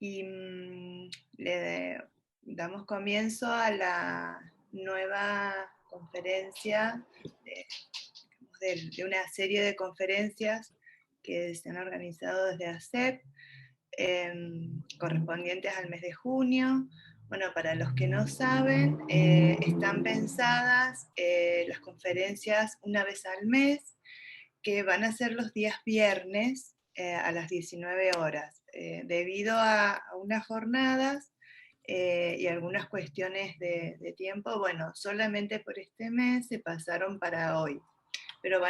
y le damos comienzo a la nueva conferencia de una serie de conferencias que se han organizado desde ACEP, correspondientes al mes de junio. Bueno, para los que no saben, están pensadas las conferencias una vez al mes, que van a ser los días viernes a las 19 horas, debido a unas jornadas y algunas cuestiones de tiempo. Bueno, solamente por este mes se pasaron para hoy, pero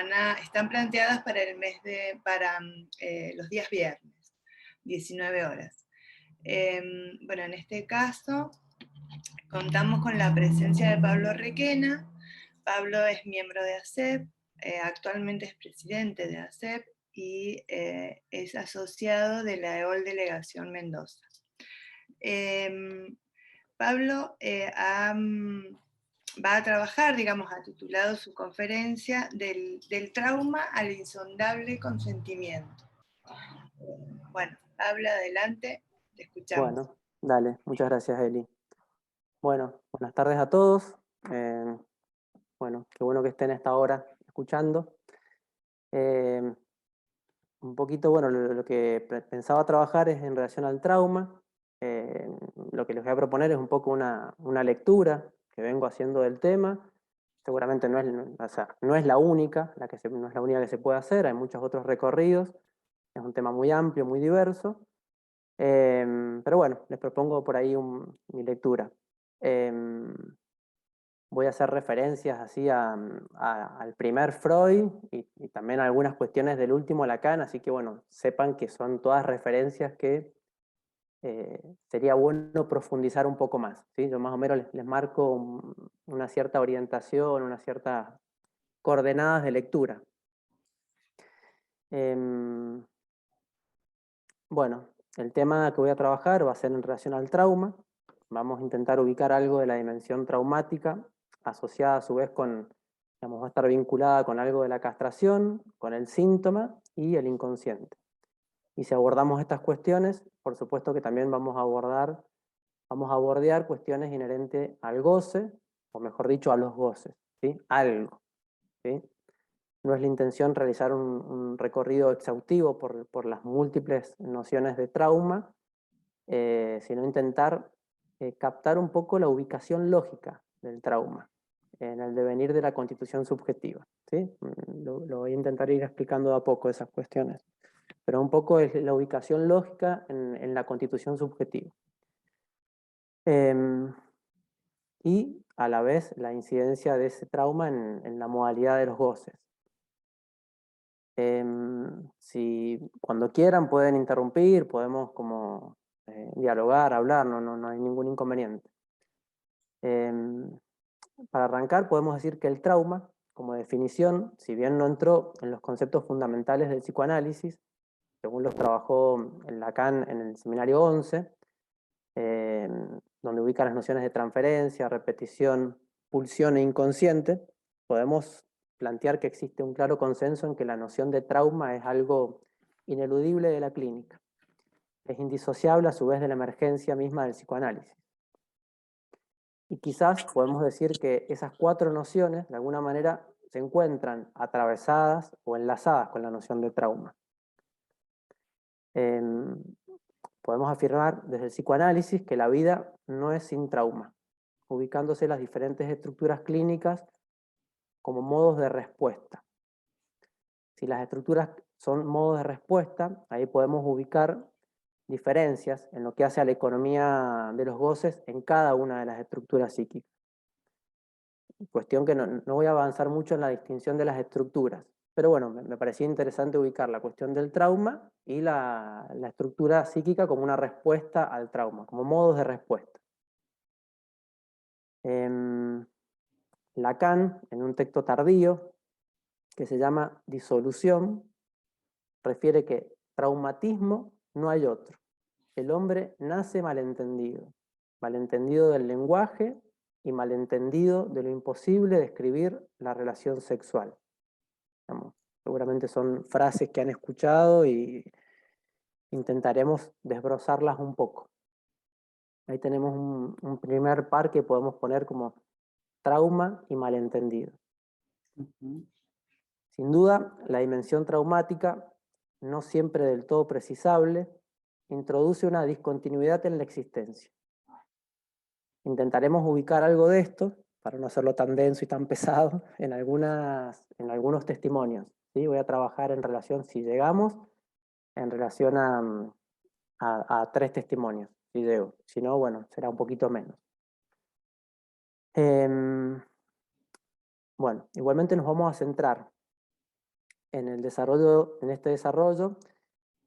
están planteadas para el mes para los días viernes, 19 horas. Bueno, en este caso contamos con la presencia de Pablo Requena. Pablo es miembro de ACEP, actualmente es presidente de ACEP y es asociado de la EOL Delegación Mendoza. Pablo va a trabajar, digamos, ha titulado su conferencia del trauma al insondable consentimiento. Bueno, Pablo, adelante, te escuchamos. Bueno, dale, muchas gracias, Eli. Bueno, buenas tardes a todos. Bueno, qué bueno que estén a esta hora escuchando. Un poquito, bueno, lo que pensaba trabajar es en relación al trauma. Lo que les voy a proponer es un poco una lectura que vengo haciendo del tema. Seguramente no es la única, no es la única que se puede hacer, hay muchos otros recorridos. Es un tema muy amplio, muy diverso. Pero bueno, les propongo por ahí mi lectura. Voy a hacer referencias así al primer Freud y también a algunas cuestiones del último Lacan, así que bueno, sepan que son todas referencias que sería bueno profundizar un poco más, ¿sí? Yo más o menos les marco una cierta orientación, unas ciertas coordenadas de lectura. Bueno, el tema que voy a trabajar va a ser en relación al trauma. Vamos a intentar ubicar algo de la dimensión traumática, asociada a su vez digamos, va a estar vinculada con algo de la castración, con el síntoma y el inconsciente. Y si abordamos estas cuestiones, por supuesto que también vamos a bordear cuestiones inherentes al goce, o mejor dicho, a los goces, ¿sí? Algo, ¿sí? No es la intención realizar un recorrido exhaustivo por las múltiples nociones de trauma, sino intentar captar un poco la ubicación lógica del trauma en el devenir de la constitución subjetiva, ¿sí? Lo voy a intentar ir explicando de a poco esas cuestiones, pero un poco es la ubicación lógica en la constitución subjetiva. Y a la vez la incidencia de ese trauma en la modalidad de los goces. Si cuando quieran pueden interrumpir, podemos como dialogar, hablar, no hay ningún inconveniente. Para arrancar podemos decir que el trauma, como definición, si bien no entró en los conceptos fundamentales del psicoanálisis, según los trabajó en Lacan en el seminario 11, donde ubica las nociones de transferencia, repetición, pulsión e inconsciente, podemos plantear que existe un claro consenso en que la noción de trauma es algo ineludible de la clínica. Es indisociable a su vez de la emergencia misma del psicoanálisis. Y quizás podemos decir que esas cuatro nociones, de alguna manera, se encuentran atravesadas o enlazadas con la noción de trauma. Podemos afirmar desde el psicoanálisis que la vida no es sin trauma, ubicándose las diferentes estructuras clínicas como modos de respuesta. Si las estructuras son modos de respuesta, ahí podemos ubicar diferencias en lo que hace a la economía de los goces en cada una de las estructuras psíquicas. Cuestión que no voy a avanzar mucho en la distinción de las estructuras, pero bueno, me parecía interesante ubicar la cuestión del trauma y la estructura psíquica como una respuesta al trauma, como modos de respuesta. Lacan, en un texto tardío que se llama Disolución, refiere que traumatismo no hay otro. El hombre nace malentendido, malentendido del lenguaje y malentendido de lo imposible de describir la relación sexual. Digamos, seguramente son frases que han escuchado y intentaremos desbrozarlas un poco. Ahí tenemos un primer par que podemos poner como trauma y malentendido. Sin duda, la dimensión traumática, no siempre del todo precisable, introduce una discontinuidad en la existencia. Intentaremos ubicar algo de esto, para no hacerlo tan denso y tan pesado, en algunos testimonios. ¿Sí? Voy a trabajar en relación, si llegamos, en relación a 3 testimonios, si llego. Si no, bueno, será un poquito menos. Bueno, igualmente nos vamos a centrar en este desarrollo,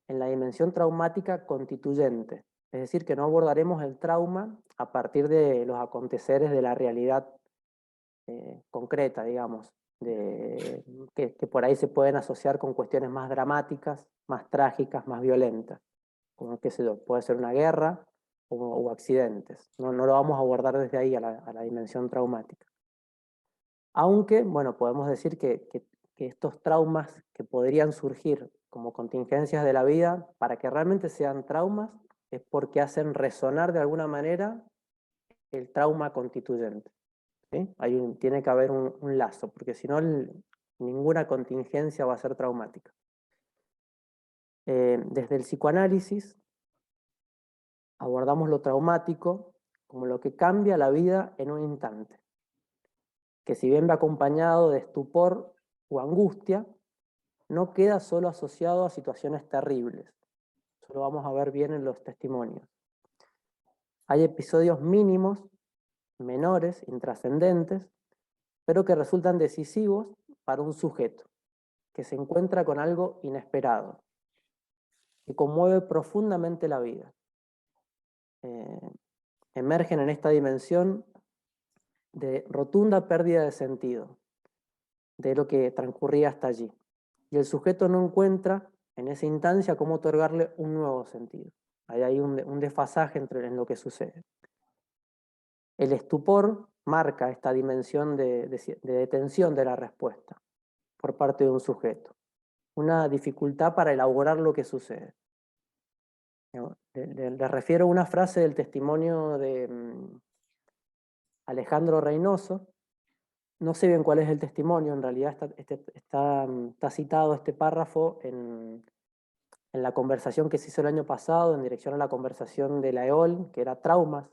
en la dimensión traumática constituyente. Es decir, que no abordaremos el trauma a partir de los aconteceres de la realidad concreta, digamos, que por ahí se pueden asociar con cuestiones más dramáticas, más trágicas, más violentas, como qué sé yo, puede ser una guerra o accidentes. No lo vamos a abordar desde ahí a la dimensión traumática. Aunque, bueno, podemos decir que estos traumas que podrían surgir como contingencias de la vida, para que realmente sean traumas, es porque hacen resonar de alguna manera el trauma constituyente. ¿Sí? Tiene que haber un lazo, porque si no, ninguna contingencia va a ser traumática. Desde el psicoanálisis abordamos lo traumático como lo que cambia la vida en un instante, que si bien va acompañado de estupor o angustia, no queda solo asociado a situaciones terribles. Eso lo vamos a ver bien en los testimonios. Hay episodios mínimos, menores, intrascendentes, pero que resultan decisivos para un sujeto, que se encuentra con algo inesperado, que conmueve profundamente la vida. Emergen en esta dimensión de rotunda pérdida de sentido, de lo que transcurría hasta allí. Y el sujeto no encuentra en esa instancia cómo otorgarle un nuevo sentido. Hay un desfasaje en lo que sucede. El estupor marca esta dimensión de detención de la respuesta por parte de un sujeto. Una dificultad para elaborar lo que sucede. Le refiero a una frase del testimonio de Alejandro Reynoso. No sé bien cuál es el testimonio, en realidad está citado este párrafo en la conversación que se hizo el año pasado en dirección a la conversación de la EOL, que era traumas.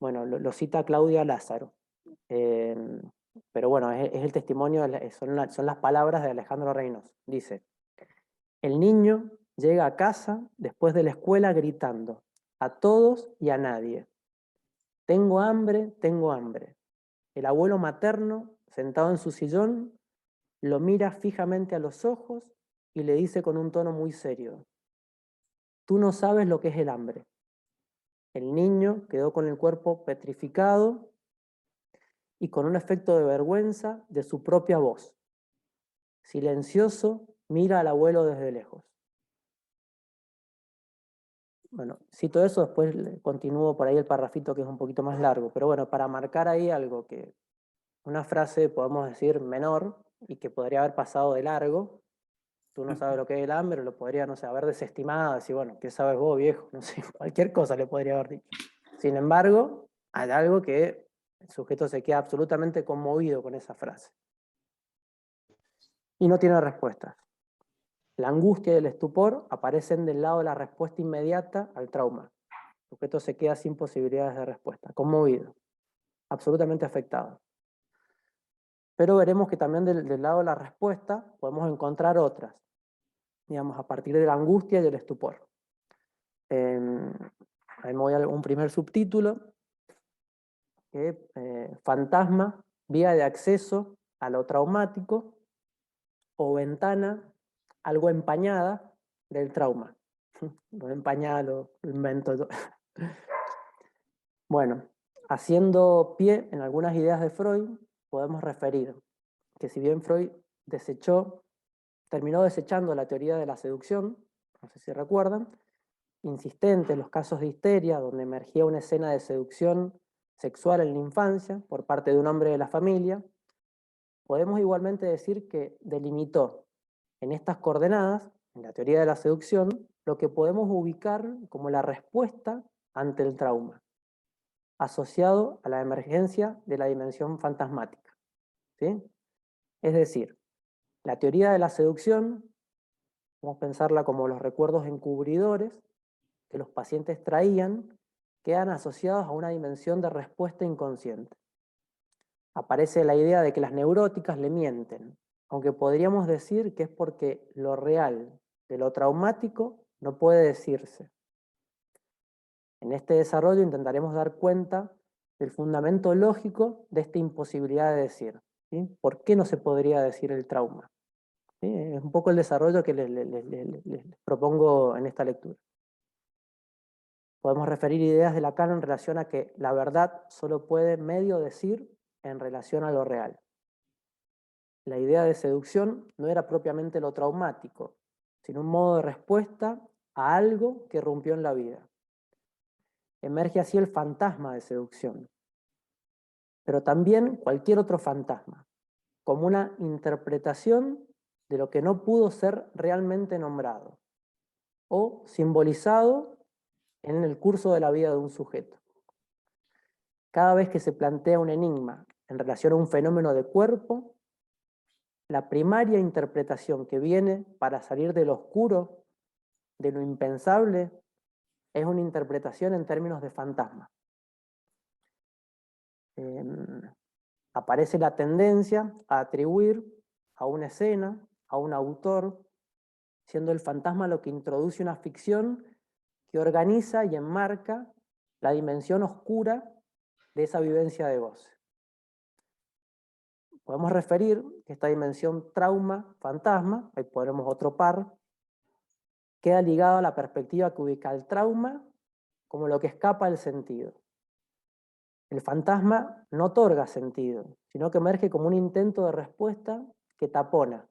Bueno, lo cita Claudia Lázaro. Pero bueno, es el testimonio, son las palabras de Alejandro Reynoso. Dice: el niño llega a casa después de la escuela gritando a todos y a nadie: tengo hambre, tengo hambre. El abuelo materno, sentado en su sillón, lo mira fijamente a los ojos y le dice con un tono muy serio: tú no sabes lo que es el hambre. El niño quedó con el cuerpo petrificado y con un efecto de vergüenza de su propia voz. Silencioso, mira al abuelo desde lejos. Bueno, cito eso, después continúo por ahí el parrafito que es un poquito más largo, pero bueno, para marcar ahí algo que, una frase podemos decir menor y que podría haber pasado de largo. Tú no sabes lo que es el hambre, lo podría, no sé, haber desestimado, decir, bueno, ¿qué sabes vos, viejo? No sé, cualquier cosa le podría haber dicho. Sin embargo, hay algo que el sujeto se queda absolutamente conmovido con esa frase. Y no tiene respuestas. La angustia y el estupor aparecen del lado de la respuesta inmediata al trauma. El sujeto se queda sin posibilidades de respuesta, conmovido, absolutamente afectado. Pero veremos que también del lado de la respuesta podemos encontrar otras, digamos, a partir de la angustia y el estupor. Ahí me voy a un primer subtítulo, que fantasma, vía de acceso a lo traumático, o ventana, algo empañada del trauma. Lo empañada lo invento yo. Bueno, haciendo pie en algunas ideas de Freud, podemos referir que si bien Freud terminó desechando la teoría de la seducción, no sé si recuerdan, insistente en los casos de histeria, donde emergía una escena de seducción sexual en la infancia por parte de un hombre de la familia, podemos igualmente decir que delimitó en estas coordenadas, en la teoría de la seducción, lo que podemos ubicar como la respuesta ante el trauma, asociado a la emergencia de la dimensión fantasmática, ¿sí? Es decir, la teoría de la seducción, vamos a pensarla como los recuerdos encubridores que los pacientes traían, quedan asociados a una dimensión de respuesta inconsciente. Aparece la idea de que las neuróticas le mienten, aunque podríamos decir que es porque lo real de lo traumático no puede decirse. En este desarrollo intentaremos dar cuenta del fundamento lógico de esta imposibilidad de decir, ¿sí? ¿Por qué no se podría decir el trauma? ¿Sí? Es un poco el desarrollo que les propongo en esta lectura. Podemos referir ideas de Lacan en relación a que la verdad solo puede medio decir en relación a lo real. La idea de seducción no era propiamente lo traumático, sino un modo de respuesta a algo que rompió en la vida. Emerge así el fantasma de seducción, pero también cualquier otro fantasma, como una interpretación de lo que no pudo ser realmente nombrado o simbolizado en el curso de la vida de un sujeto. Cada vez que se plantea un enigma en relación a un fenómeno de cuerpo, la primaria interpretación que viene para salir del oscuro, de lo impensable, es una interpretación en términos de fantasma. Aparece la tendencia a atribuir a una escena, a un autor, siendo el fantasma lo que introduce una ficción que organiza y enmarca la dimensión oscura de esa vivencia de goce. Podemos referir que esta dimensión trauma-fantasma, ahí ponemos otro par, queda ligado a la perspectiva que ubica el trauma como lo que escapa del sentido. El fantasma no otorga sentido, sino que emerge como un intento de respuesta que tapona,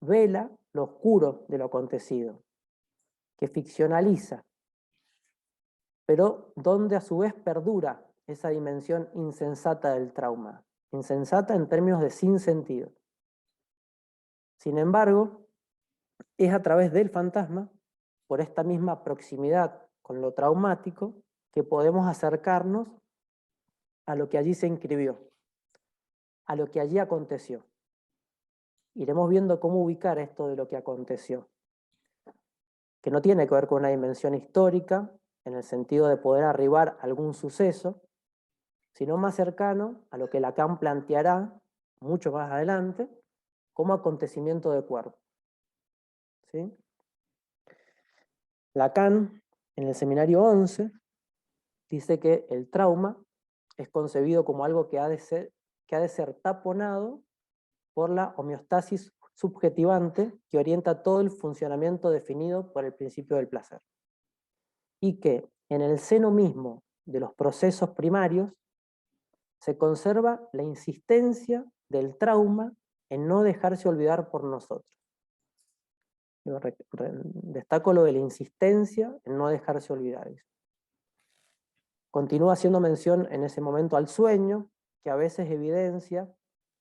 vela lo oscuro de lo acontecido, que ficcionaliza, pero donde a su vez perdura esa dimensión insensata del trauma, insensata en términos de sin sentido. Sin embargo, es a través del fantasma, por esta misma proximidad con lo traumático, que podemos acercarnos a lo que allí se inscribió, a lo que allí aconteció. Iremos viendo cómo ubicar esto de lo que aconteció, que no tiene que ver con una dimensión histórica, en el sentido de poder arribar a algún suceso, sino más cercano a lo que Lacan planteará mucho más adelante como acontecimiento de cuerpo. ¿Sí? Lacan, en el seminario 11, dice que el trauma es concebido como algo que ha de ser taponado por la homeostasis subjetivante que orienta todo el funcionamiento definido por el principio del placer. Y que en el seno mismo de los procesos primarios se conserva la insistencia del trauma en no dejarse olvidar por nosotros. Yo destaco lo de la insistencia en no dejarse olvidar. Continúa haciendo mención en ese momento al sueño, que a veces evidencia,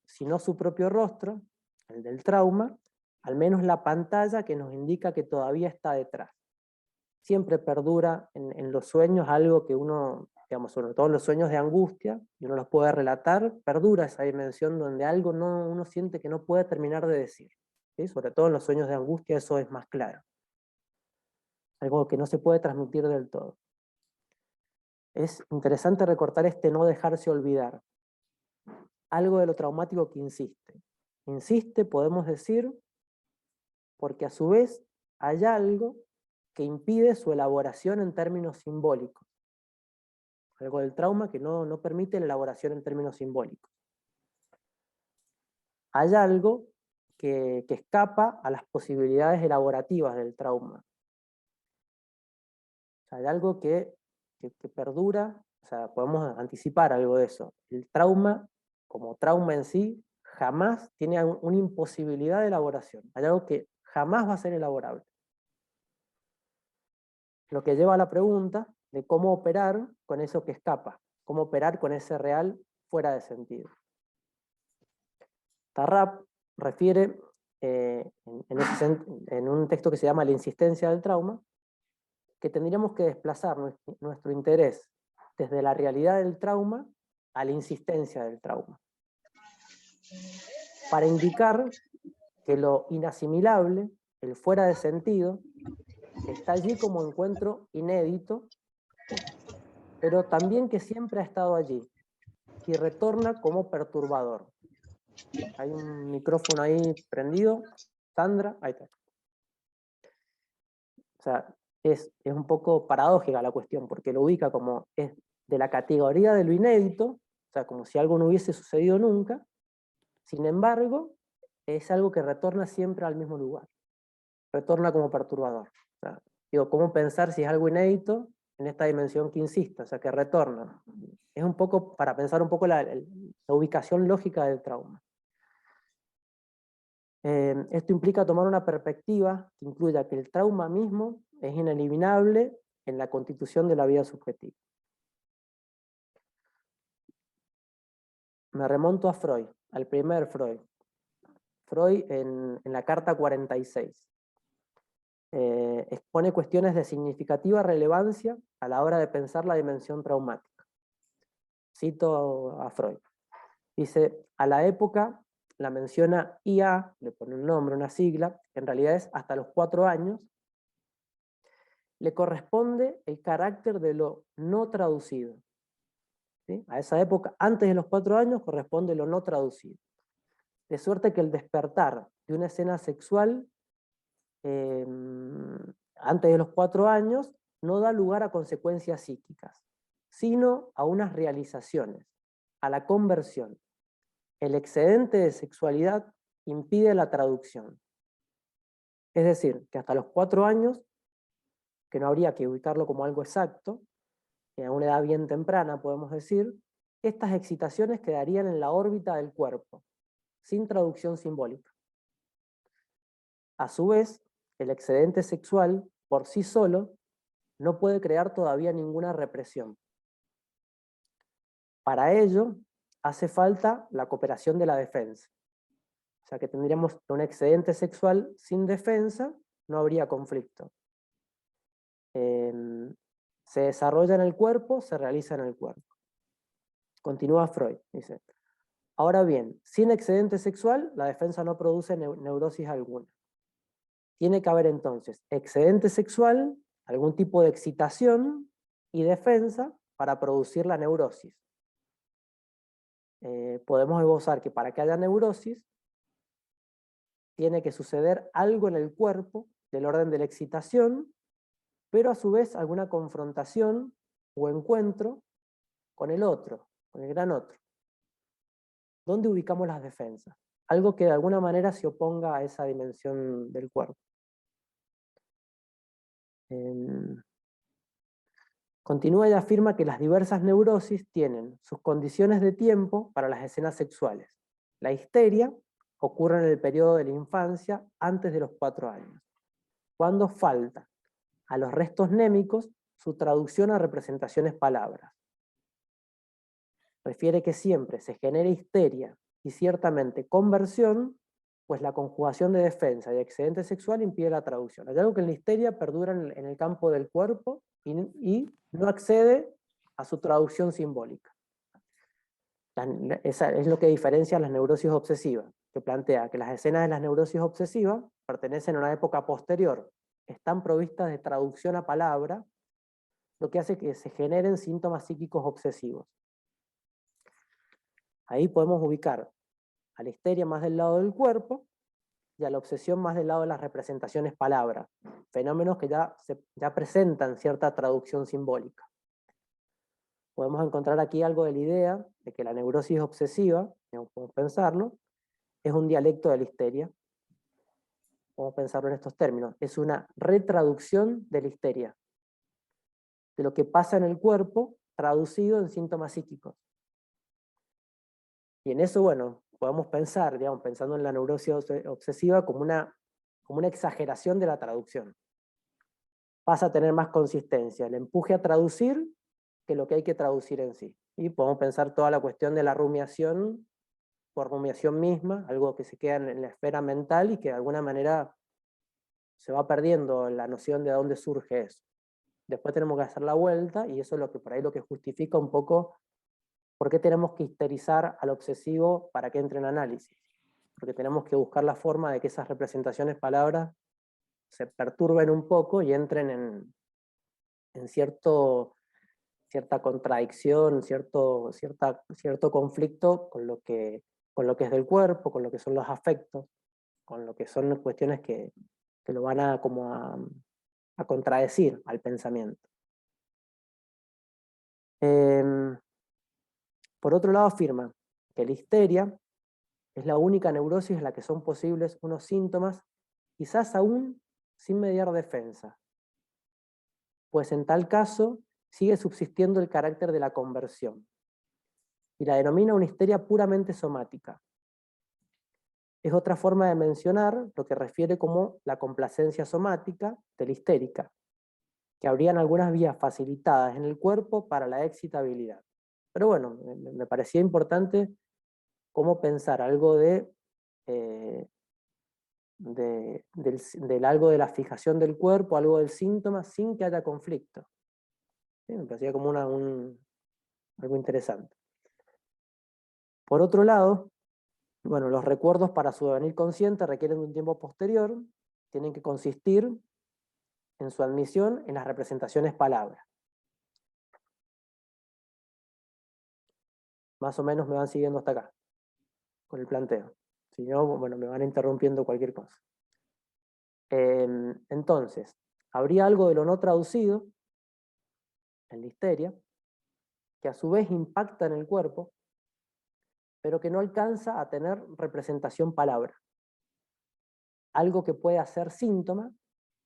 si no su propio rostro, el del trauma, al menos la pantalla que nos indica que todavía está detrás. Siempre perdura en los sueños algo que uno, digamos, sobre todo los sueños de angustia, y uno los puede relatar, perdura esa dimensión donde algo uno siente que no puede terminar de decir. ¿Sí? Sobre todo en los sueños de angustia eso es más claro. Algo que no se puede transmitir del todo. Es interesante recortar este no dejarse olvidar. Algo de lo traumático que insiste. Insiste, podemos decir, porque a su vez hay algo que impide su elaboración en términos simbólicos. Algo del trauma que no permite la elaboración en términos simbólicos. Hay algo que escapa a las posibilidades elaborativas del trauma. O sea, hay algo que perdura, o sea, podemos anticipar algo de eso. El trauma, como trauma en sí, jamás tiene una imposibilidad de elaboración. Hay algo que jamás va a ser elaborable. Lo que lleva a la pregunta de cómo operar con eso que escapa, cómo operar con ese real fuera de sentido. Tarrap refiere en un texto que se llama La insistencia del trauma, que tendríamos que desplazar nuestro interés desde la realidad del trauma a la insistencia del trauma, para indicar que lo inasimilable, el fuera de sentido, está allí como encuentro inédito, pero también que siempre ha estado allí y retorna como perturbador. Hay un micrófono ahí prendido. Sandra, ahí está. O sea, es un poco paradójica la cuestión, porque lo ubica como es de la categoría de lo inédito, o sea, como si algo no hubiese sucedido nunca. Sin embargo, es algo que retorna siempre al mismo lugar. Retorna como perturbador. O sea, digo, ¿cómo pensar si es algo inédito en esta dimensión que insista? O sea, que retorna. Es un poco para pensar un poco la ubicación lógica del trauma. Esto implica tomar una perspectiva que incluya que el trauma mismo es ineliminable en la constitución de la vida subjetiva. Me remonto a Freud, al primer Freud. Freud en la carta 46. Expone cuestiones de significativa relevancia a la hora de pensar la dimensión traumática. Cito a Freud. Dice, a la época la menciona IA, le pone un nombre, una sigla, en realidad es hasta los 4 años, le corresponde el carácter de lo no traducido. ¿Sí? A esa época, antes de los 4 años, corresponde lo no traducido. De suerte que el despertar de una escena sexual antes de los 4 años no da lugar a consecuencias psíquicas, sino a unas realizaciones, a la conversión. El excedente de sexualidad impide la traducción. Es decir, que hasta los 4 años, que no habría que ubicarlo como algo exacto, a una edad bien temprana podemos decir, estas excitaciones quedarían en la órbita del cuerpo, sin traducción simbólica. A su vez, el excedente sexual, por sí solo, no puede crear todavía ninguna represión. Para ello, hace falta la cooperación de la defensa. O sea que tendríamos un excedente sexual sin defensa, no habría conflicto. Se desarrolla en el cuerpo, se realiza en el cuerpo. Continúa Freud, dice. Ahora bien, sin excedente sexual, la defensa no produce neurosis alguna. Tiene que haber entonces excedente sexual, algún tipo de excitación y defensa para producir la neurosis. Podemos esbozar que para que haya neurosis, tiene que suceder algo en el cuerpo del orden de la excitación, pero a su vez alguna confrontación o encuentro con el otro, con el gran otro. ¿Dónde ubicamos las defensas? Algo que de alguna manera se oponga a esa dimensión del cuerpo. Continúa y afirma que las diversas neurosis tienen sus condiciones de tiempo para las escenas sexuales. La histeria ocurre en el periodo de la infancia antes de los 4 años, cuando falta a los restos némicos su traducción a representaciones palabras. Refiere que siempre se genera histeria y ciertamente conversión, pues la conjugación de defensa y excedente sexual impide la traducción. Hay algo que en la histeria perdura en el campo del cuerpo y no accede a su traducción simbólica. Esa es lo que diferencia las neurosis obsesivas, que plantea que las escenas de las neurosis obsesivas pertenecen a una época posterior, están provistas de traducción a palabra, lo que hace que se generen síntomas psíquicos obsesivos. Ahí podemos ubicar a la histeria más del lado del cuerpo y a la obsesión más del lado de las representaciones palabra, fenómenos que ya presentan cierta traducción simbólica. Podemos encontrar aquí algo de la idea de que la neurosis obsesiva, podemos pensarlo, es un dialecto de la histeria. Podemos pensarlo en estos términos. Es una retraducción de la histeria, de lo que pasa en el cuerpo traducido en síntomas psíquicos. Y en eso, bueno, podemos pensar, digamos, pensando en la neurosis obsesiva como una exageración de la traducción. Pasa a tener más consistencia, el empuje a traducir que lo que hay que traducir en sí. Y podemos pensar toda la cuestión de la rumiación por rumiación misma, algo que se queda en la esfera mental y que de alguna manera se va perdiendo la noción de dónde surge eso. Después tenemos que hacer la vuelta, y eso es lo que por ahí lo que justifica un poco por qué tenemos que histerizar al obsesivo para que entre en análisis. Porque tenemos que buscar la forma de que esas representaciones palabras se perturben un poco y entren en cierta contradicción, cierto conflicto con lo que es del cuerpo, con lo que son los afectos, con lo que son cuestiones que lo van a contradecir al pensamiento. Por otro lado, afirma que la histeria es la única neurosis en la que son posibles unos síntomas, quizás aún sin mediar defensa, pues en tal caso sigue subsistiendo el carácter de la conversión, y la denomina una histeria puramente somática. Es otra forma de mencionar lo que refiere como la complacencia somática de la histérica, que habrían algunas vías facilitadas en el cuerpo para la excitabilidad. Pero bueno, me parecía importante cómo pensar algo del algo de la fijación del cuerpo, algo del síntoma, sin que haya conflicto. ¿Sí? Me parecía como algo interesante. Por otro lado, bueno, los recuerdos para su devenir consciente requieren de un tiempo posterior, tienen que consistir en su admisión en las representaciones palabras. Más o menos me van siguiendo hasta acá, con el planteo. Si no, bueno, me van interrumpiendo cualquier cosa. Entonces, habría algo de lo no traducido en la histeria, que a su vez impacta en el cuerpo, pero que no alcanza a tener representación palabra. Algo que puede hacer síntoma,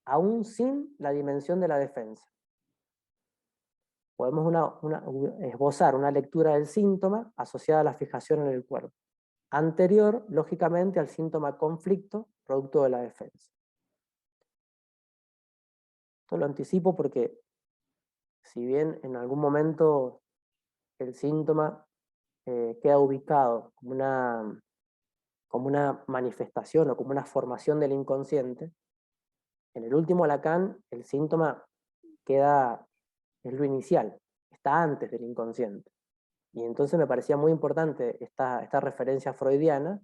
aún sin la dimensión de la defensa. Podemos esbozar una lectura del síntoma asociada a la fijación en el cuerpo, anterior, lógicamente, al síntoma conflicto, producto de la defensa. Esto lo anticipo porque, si bien en algún momento el síntoma queda ubicado como una manifestación o como una formación del inconsciente, en el último Lacan el síntoma es lo inicial, está antes del inconsciente. Y entonces me parecía muy importante esta referencia freudiana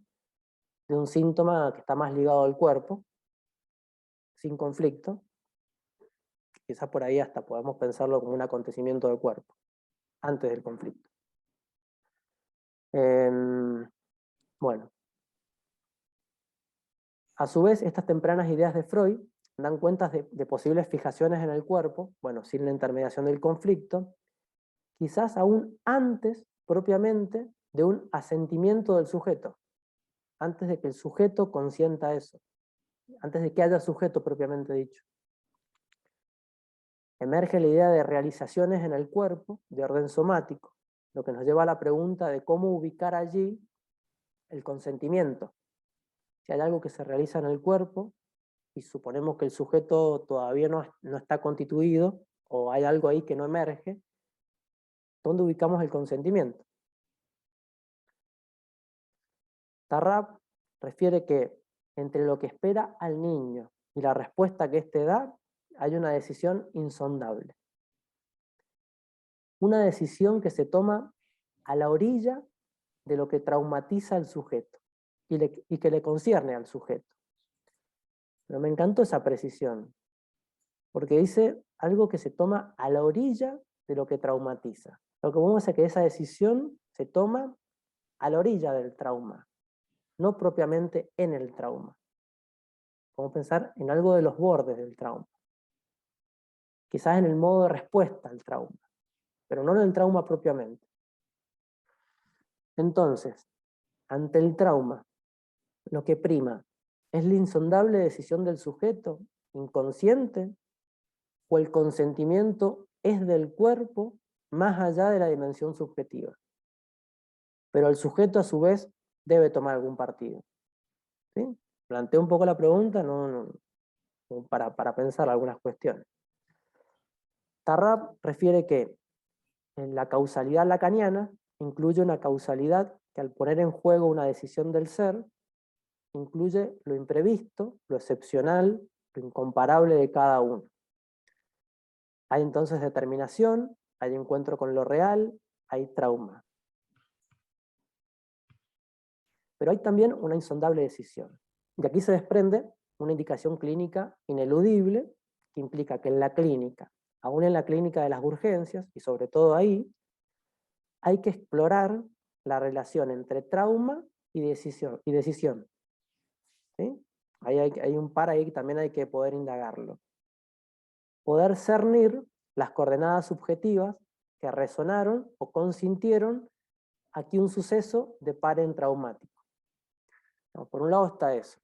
de un síntoma que está más ligado al cuerpo, sin conflicto. Quizás por ahí hasta podemos pensarlo como un acontecimiento del cuerpo, antes del conflicto. Bueno. A su vez, estas tempranas ideas de Freud dan cuenta de posibles fijaciones en el cuerpo, bueno, sin la intermediación del conflicto, quizás aún antes, propiamente, de un asentimiento del sujeto, antes de que el sujeto consienta eso, antes de que haya sujeto propiamente dicho. Emerge la idea de realizaciones en el cuerpo de orden somático, lo que nos lleva a la pregunta de cómo ubicar allí el consentimiento. Si hay algo que se realiza en el cuerpo, y suponemos que el sujeto todavía no está constituido, o hay algo ahí que no emerge, ¿dónde ubicamos el consentimiento? Tarrap refiere que entre lo que espera al niño y la respuesta que éste da, hay una decisión insondable. Una decisión que se toma a la orilla de lo que traumatiza al sujeto y que le concierne al sujeto. Pero me encantó esa precisión, porque dice algo que se toma a la orilla de lo que traumatiza. Lo que vamos a es que esa decisión se toma a la orilla del trauma, no propiamente en el trauma. Vamos a pensar en algo de los bordes del trauma. Quizás en el modo de respuesta al trauma, pero no en el trauma propiamente. Entonces, ante el trauma, lo que prima es la insondable decisión del sujeto, inconsciente, o el consentimiento es del cuerpo más allá de la dimensión subjetiva. Pero el sujeto a su vez debe tomar algún partido. ¿Sí? Planteo un poco la pregunta para pensar algunas cuestiones. Tarrap refiere que en la causalidad lacaniana incluye una causalidad que al poner en juego una decisión del ser, incluye lo imprevisto, lo excepcional, lo incomparable de cada uno. Hay entonces determinación, hay encuentro con lo real, hay trauma. Pero hay también una insondable decisión. De aquí se desprende una indicación clínica ineludible que implica que en la clínica, aún en la clínica de las urgencias, y sobre todo ahí, hay que explorar la relación entre trauma y decisión. ¿Sí? Hay un par ahí que también hay que poder indagarlo. Poder cernir las coordenadas subjetivas que resonaron o consintieron a que un suceso depare en traumático. No, por un lado está eso.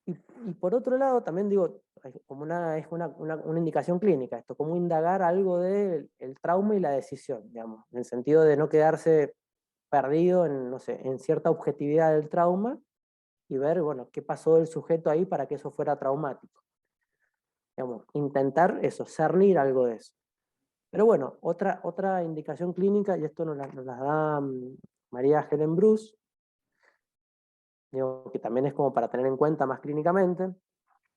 Y por otro lado, también digo, como es una indicación clínica esto, como indagar algo del trauma y la decisión, digamos, en el sentido de no quedarse perdido en, no sé, en cierta objetividad del trauma y ver, bueno, qué pasó del sujeto ahí para que eso fuera traumático. Digamos, intentar eso, cernir algo de eso. Pero bueno, otra indicación clínica, y esto nos la da María Helen Bruce, digo, que también es como para tener en cuenta más clínicamente.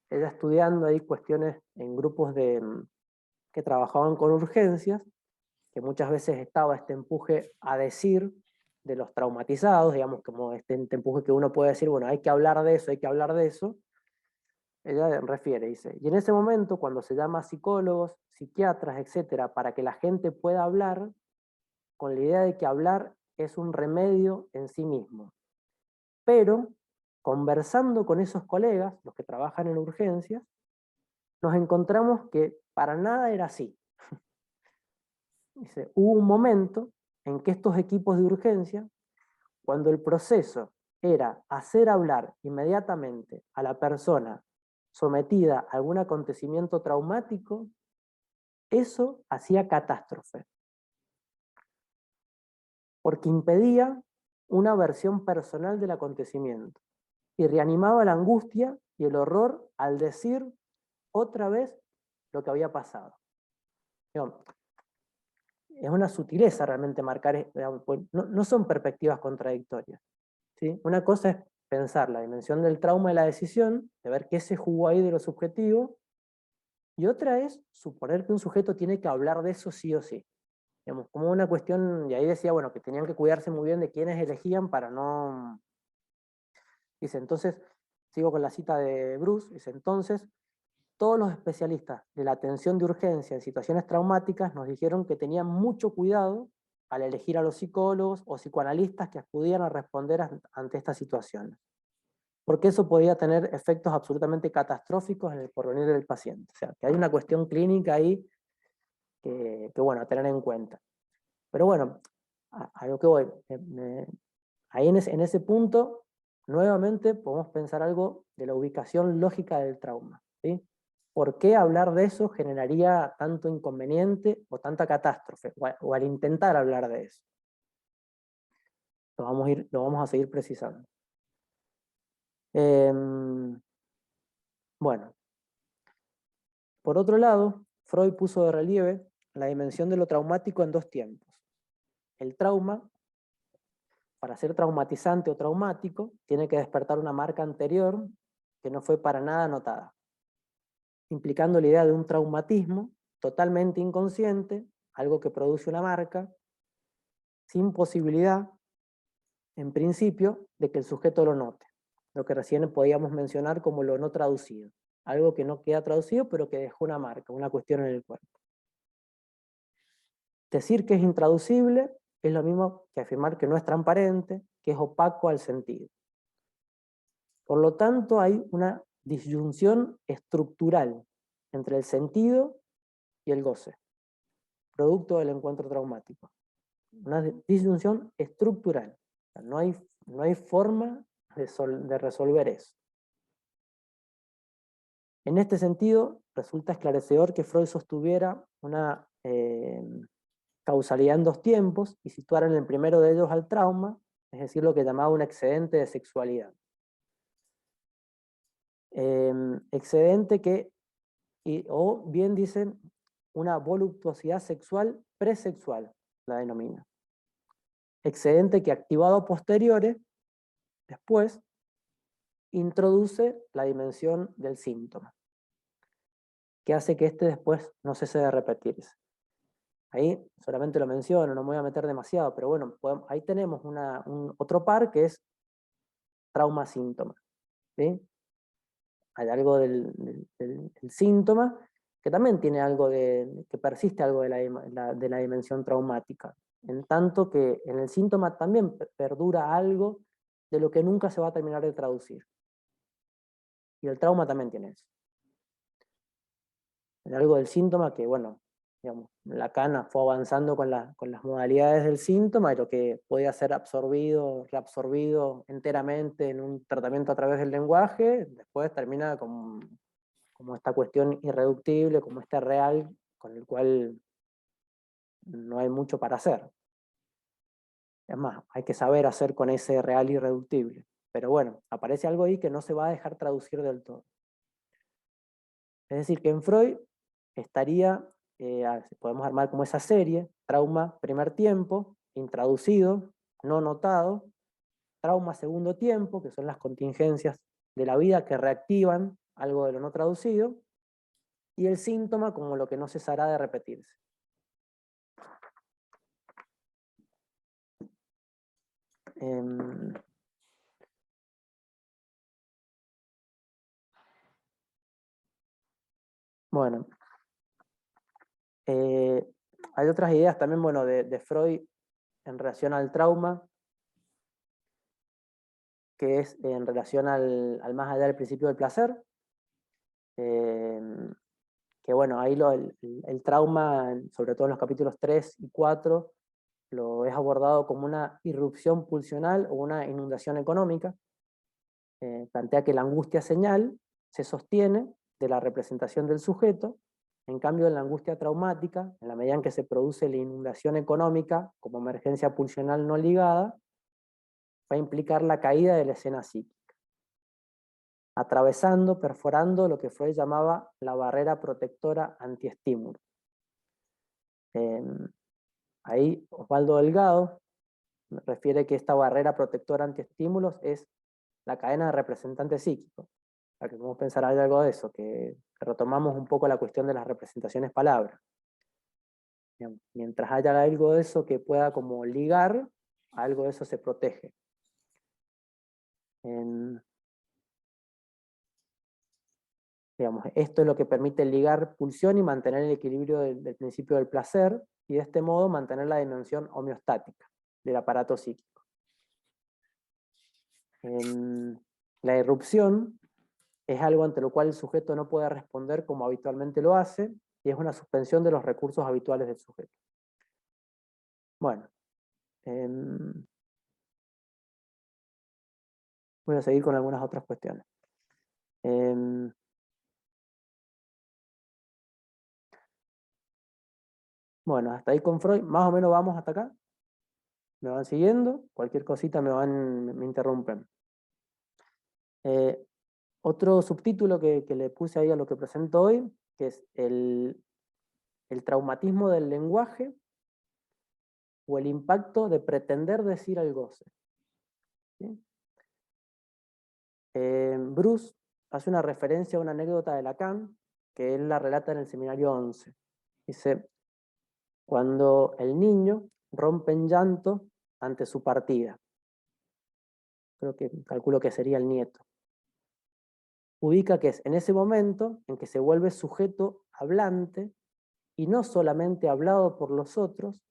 Ella estudiando ahí cuestiones en grupos que trabajaban con urgencias, que muchas veces estaba este empuje a decir de los traumatizados, digamos, como este empuje que uno puede decir, bueno, hay que hablar de eso, hay que hablar de eso. Ella refiere, dice, y en ese momento, cuando se llama a psicólogos, psiquiatras, etcétera, para que la gente pueda hablar, con la idea de que hablar es un remedio en sí mismo. Pero, conversando con esos colegas, los que trabajan en urgencias, nos encontramos que para nada era así. Dice, hubo un momento en que estos equipos de urgencia, cuando el proceso era hacer hablar inmediatamente a la persona sometida a algún acontecimiento traumático, eso hacía catástrofe. Porque impedía una versión personal del acontecimiento y reanimaba la angustia y el horror al decir otra vez lo que había pasado. Es una sutileza realmente marcar, no son perspectivas contradictorias. ¿Sí? Una cosa es pensar la dimensión del trauma y la decisión, de ver qué se jugó ahí de lo subjetivo, y otra es suponer que un sujeto tiene que hablar de eso sí o sí. Digamos, como una cuestión, y ahí decía, bueno, que tenían que cuidarse muy bien de quiénes elegían para no... Dice, entonces, sigo con la cita de Bruce, dice, entonces, todos los especialistas de la atención de urgencia en situaciones traumáticas nos dijeron que tenían mucho cuidado al elegir a los psicólogos o psicoanalistas que acudían a responder ante estas situaciones, porque eso podía tener efectos absolutamente catastróficos en el porvenir del paciente. O sea, que hay una cuestión clínica ahí que bueno, a tener en cuenta. Pero bueno, a lo que voy, ahí en ese punto, nuevamente podemos pensar algo de la ubicación lógica del trauma, ¿sí? ¿Por qué hablar de eso generaría tanto inconveniente o tanta catástrofe? O al intentar hablar de eso. Lo vamos a seguir precisando. Bueno, por otro lado, Freud puso de relieve la dimensión de lo traumático en dos tiempos. El trauma, para ser traumatizante o traumático, tiene que despertar una marca anterior que no fue para nada notada, implicando la idea de un traumatismo totalmente inconsciente, algo que produce una marca, sin posibilidad, en principio, de que el sujeto lo note. Lo que recién podíamos mencionar como lo no traducido. Algo que no queda traducido, pero que dejó una marca, una cuestión en el cuerpo. Decir que es intraducible es lo mismo que afirmar que no es transparente, que es opaco al sentido. Por lo tanto, hay una disyunción estructural entre el sentido y el goce, producto del encuentro traumático. Una disyunción estructural. O sea, no hay forma de resolver eso. En este sentido, resulta esclarecedor que Freud sostuviera una causalidad en dos tiempos y situara en el primero de ellos al trauma, es decir, lo que llamaba un excedente de sexualidad. Excedente que, o bien dicen, una voluptuosidad sexual presexual, la denomina. excedente que activado a posteriores, después, introduce la dimensión del síntoma, que hace que este después no cese de repetirse. Ahí solamente lo menciono, no me voy a meter demasiado, pero bueno, ahí tenemos otro par que es trauma-síntoma. ¿Sí? Hay algo del síntoma que también tiene algo que persiste algo de la dimensión traumática, en tanto que en el síntoma también perdura algo de lo que nunca se va a terminar de traducir. Y el trauma también tiene eso. Hay algo del síntoma que, bueno, digamos, Lacan fue avanzando con las modalidades del síntoma y lo que podía ser absorbido, reabsorbido enteramente en un tratamiento a través del lenguaje, después termina como esta cuestión irreductible, como este real con el cual no hay mucho para hacer. Es más, hay que saber hacer con ese real irreductible. Pero bueno, aparece algo ahí que no se va a dejar traducir del todo. Es decir, que en Freud estaría, podemos armar como esa serie, trauma primer tiempo, intraducido, no notado, trauma segundo tiempo, que son las contingencias de la vida que reactivan algo de lo no traducido, y el síntoma como lo que no cesará de repetirse. Bueno, hay otras ideas también, bueno, de Freud en relación al trauma, que es en relación al más allá del principio del placer, que bueno, ahí el trauma, sobre todo en los capítulos 3 y 4, lo es abordado como una irrupción pulsional o una inundación económica. Plantea que la angustia señal se sostiene de la representación del sujeto, en cambio en la angustia traumática, en la medida en que se produce la inundación económica como emergencia pulsional no ligada, va a implicar la caída de la escena psíquica, atravesando, perforando lo que Freud llamaba la barrera protectora antiestímulo. Ahí Osvaldo Delgado refiere que esta barrera protectora antiestímulos es la cadena de representantes psíquicos. Para que podemos pensar algo de eso, que retomamos un poco la cuestión de las representaciones palabras. Mientras haya algo de eso que pueda como ligar, algo de eso se protege. Digamos, esto es lo que permite ligar pulsión y mantener el equilibrio del principio del placer, y de este modo mantener la dimensión homeostática del aparato psíquico. La irrupción es algo ante lo cual el sujeto no puede responder como habitualmente lo hace, y es una suspensión de los recursos habituales del sujeto. Bueno, voy a seguir con algunas otras cuestiones. Bueno, hasta ahí con Freud, más o menos vamos hasta acá. Me van siguiendo, cualquier cosita me interrumpen. Otro subtítulo que le puse ahí a lo que presento hoy, que es el traumatismo del lenguaje o el impacto de pretender decir al goce. ¿Sí? Bruce hace una referencia a una anécdota de Lacan, que él la relata en el seminario 11. Dice, cuando el niño rompe en llanto ante su partida. Calculo que sería el nieto. Ubica que es en ese momento en que se vuelve sujeto hablante y no solamente hablado por los otros.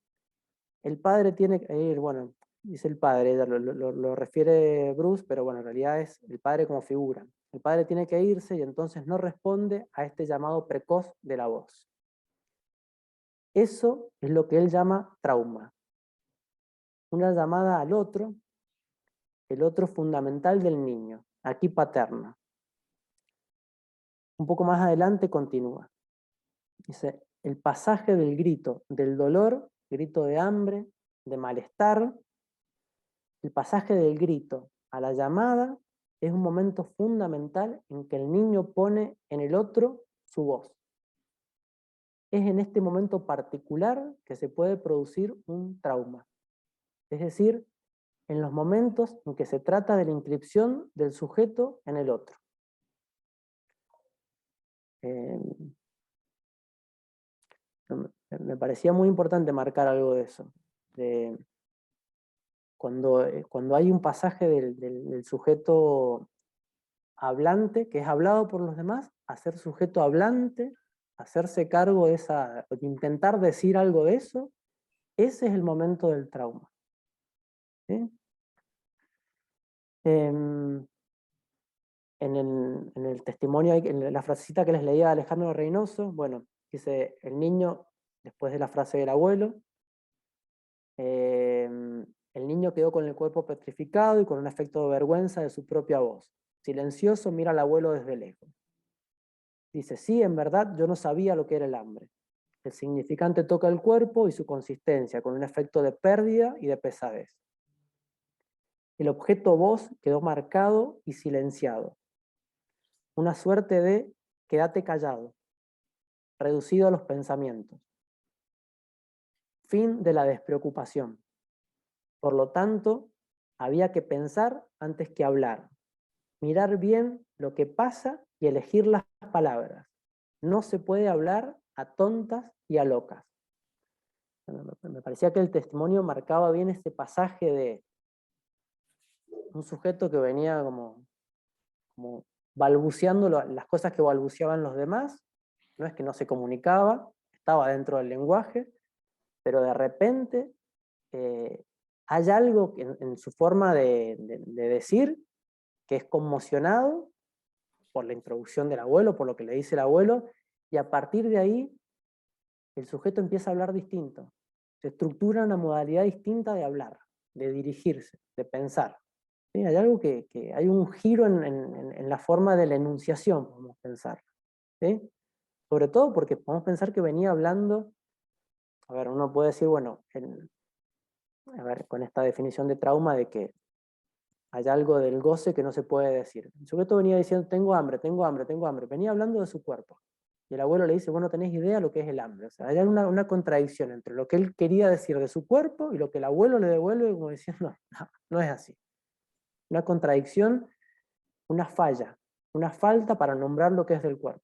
El padre tiene que ir, bueno, dice el padre, lo refiere Bruce, pero bueno, en realidad es el padre como figura. El padre tiene que irse y entonces no responde a este llamado precoz de la voz. Eso es lo que él llama trauma. Una llamada al otro, el otro fundamental del niño, aquí paterna. Un poco más adelante continúa. Dice, el pasaje del grito, del dolor, grito de hambre, de malestar, el pasaje del grito a la llamada es un momento fundamental en que el niño pone en el otro su voz. Es en este momento particular que se puede producir un trauma. es decir, en los momentos en que se trata de la inscripción del sujeto en el otro. Me parecía muy importante marcar algo de eso. Cuando hay un pasaje del sujeto hablante, que es hablado por los demás, a ser sujeto hablante, hacerse cargo de intentar decir algo de eso, ese es el momento del trauma. ¿Sí? En el testimonio, en la frasecita que les leía a Alejandro Reynoso, bueno, dice, el niño, después de la frase del abuelo, el niño quedó con el cuerpo petrificado y con un efecto de vergüenza de su propia voz. Silencioso, mira al abuelo desde lejos. Dice, sí, en verdad, yo no sabía lo que era el hambre. El significante toca el cuerpo y su consistencia, con un efecto de pérdida y de pesadez. El objeto voz quedó marcado y silenciado. Una suerte de quédate callado, reducido a los pensamientos. Fin de la despreocupación. Por lo tanto, había que pensar antes que hablar, mirar bien lo que pasa y elegir las palabras. No se puede hablar a tontas y a locas. Me parecía que el testimonio marcaba bien ese pasaje de un sujeto que venía como balbuceando las cosas que balbuceaban los demás. No es que no se comunicaba, estaba dentro del lenguaje, pero de repente hay algo en su forma de decir que es conmocionado por la introducción del abuelo, por lo que le dice el abuelo, y a partir de ahí el sujeto empieza a hablar distinto. Se estructura una modalidad distinta de hablar, de dirigirse, de pensar. ¿Sí? Hay algo hay un giro en la forma de la enunciación, podemos pensar. ¿Sí? Sobre todo porque podemos pensar que venía hablando, a ver, uno puede decir, bueno, a ver, con esta definición de trauma de que hay algo del goce que no se puede decir. El sujeto venía diciendo, tengo hambre, tengo hambre, tengo hambre. Venía hablando de su cuerpo. Y el abuelo le dice, vos no tenés idea lo que es el hambre. O sea, hay una contradicción entre lo que él quería decir de su cuerpo y lo que el abuelo le devuelve como diciendo, no es así. Una contradicción, una falla, una falta para nombrar lo que es del cuerpo.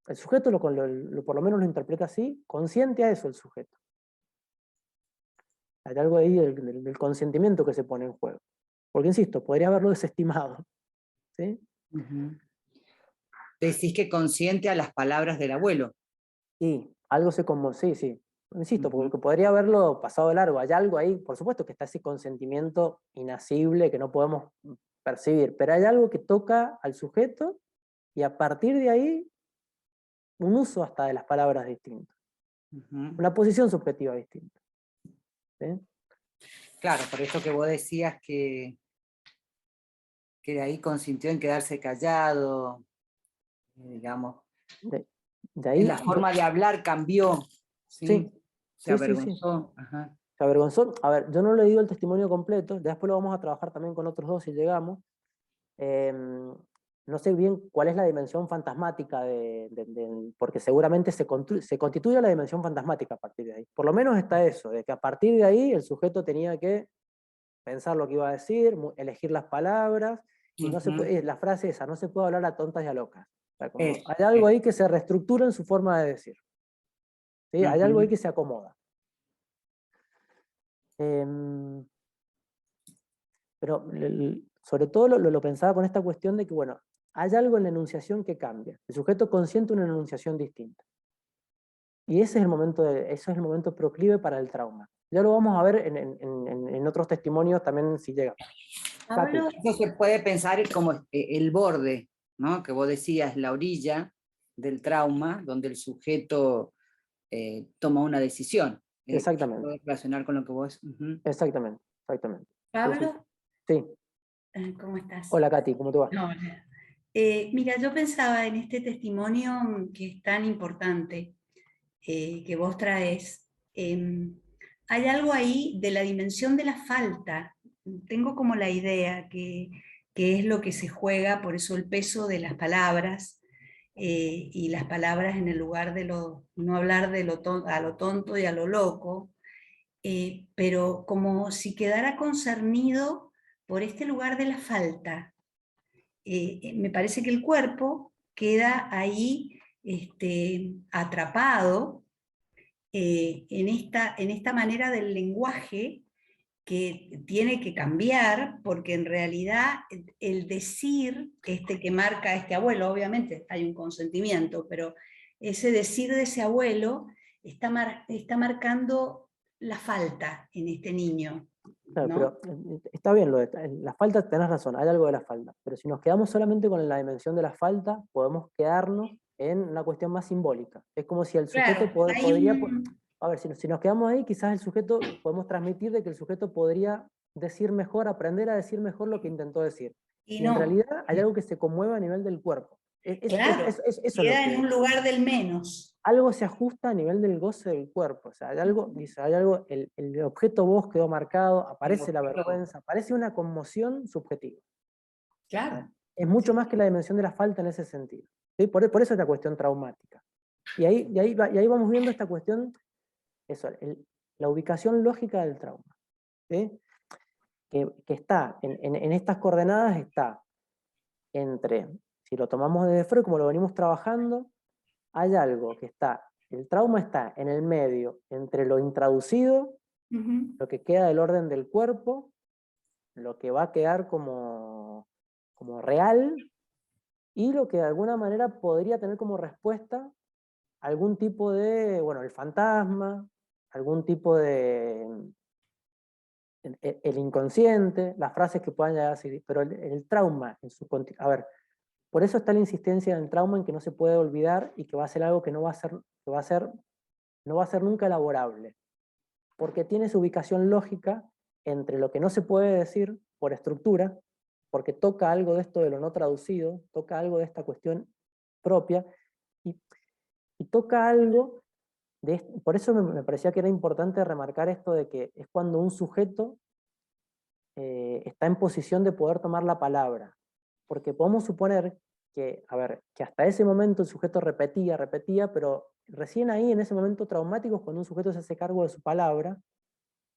El sujeto por lo menos lo interpreta así, consciente a eso el sujeto. Hay algo ahí del consentimiento que se pone en juego. Porque, insisto, podría haberlo desestimado. ¿Sí? Decís que consciente a las palabras del abuelo. Sí, algo sí. Insisto, porque podría haberlo pasado de largo. Hay algo ahí, por supuesto que está ese consentimiento inasible que no podemos percibir, pero hay algo que toca al sujeto y a partir de ahí un uso hasta de las palabras distinto. Una posición subjetiva distinta. ¿Sí? Claro, por eso que vos decías que de ahí consintió en quedarse callado, digamos. De ahí, la forma de hablar cambió. Sí. Se avergonzó. Sí. Ajá. Se avergonzó. A ver, yo no le digo el testimonio completo, después lo vamos a trabajar también con otros dos si llegamos. No sé bien cuál es la dimensión fantasmática, porque seguramente se constituye la dimensión fantasmática a partir de ahí. Por lo menos está eso, de que a partir de ahí el sujeto tenía que pensar lo que iba a decir, elegir las palabras, y no se puede, la frase esa, no se puede hablar a tontas y a locas. O sea, hay algo ahí que se reestructura en su forma de decir. ¿Sí? Hay algo ahí que se acomoda. Pero sobre todo lo pensaba con esta cuestión de que, bueno, hay algo en la enunciación que cambia. El sujeto consiente una enunciación distinta. Y ese es el momento proclive para el trauma. Ya lo vamos a ver en otros testimonios también si llega. Eso se puede pensar como el borde, ¿no? Que vos decías, la orilla del trauma, donde el sujeto toma una decisión. Exactamente. Puede relacionar con lo que vos... Exactamente. Pablo. Sí. ¿Cómo estás? Hola, Katy, ¿cómo te va? Hola. Mira, yo pensaba en este testimonio que es tan importante que vos traes. Hay algo ahí de la dimensión de la falta. Tengo como la idea que es lo que se juega, por eso el peso de las palabras y las palabras en el lugar de no hablar a lo tonto y a lo loco. pero como si quedara concernido por este lugar de la falta. Me parece que el cuerpo queda ahí atrapado en esta manera del lenguaje que tiene que cambiar, porque en realidad el decir que marca este abuelo, obviamente hay un consentimiento, pero ese decir de ese abuelo está marcando la falta en este niño. Claro, ¿no? pero está bien la falta, tenés razón, hay algo de la falta, pero si nos quedamos solamente con la dimensión de la falta, podemos quedarnos en una cuestión más simbólica. Es como si el sujeto Claro, podría... A ver, si nos quedamos ahí, quizás el sujeto, podemos transmitir de que el sujeto podría decir mejor, aprender a decir mejor lo que intentó decir. y en no. realidad hay algo que se conmueve a nivel del cuerpo. Claro, Eso es lo queda en que... un lugar del menos. Algo se ajusta a nivel del goce del cuerpo, o sea, hay algo, dice, hay algo, el objeto vos quedó marcado, aparece la vergüenza, aparece una conmoción subjetiva. Claro. Es mucho más que la dimensión de la falta en ese sentido. ¿Sí? Por eso es la cuestión traumática. Y ahí vamos viendo esta cuestión, eso, la ubicación lógica del trauma. ¿Sí? Que está, en estas coordenadas está entre, si lo tomamos desde Freud, como lo venimos trabajando, hay algo que está, el trauma está en el medio entre lo intraducido, lo que queda del orden del cuerpo, lo que va a quedar como real, y lo que de alguna manera podría tener como respuesta algún tipo de, bueno, el fantasma, algún tipo de, el inconsciente, las frases que puedan llegar a seguir, pero el trauma en su a ver, por eso está la insistencia en el trauma, en que no se puede olvidar y que va a ser algo que no va a ser nunca elaborable, porque tiene su ubicación lógica entre lo que no se puede decir por estructura, porque toca algo de esto de lo no traducido, toca algo de esta cuestión propia, y toca algo por eso me parecía que era importante remarcar esto de que es cuando un sujeto está en posición de poder tomar la palabra, porque podemos suponer que, a ver, que hasta ese momento el sujeto repetía, pero recién ahí, en ese momento traumático, es cuando un sujeto se hace cargo de su palabra,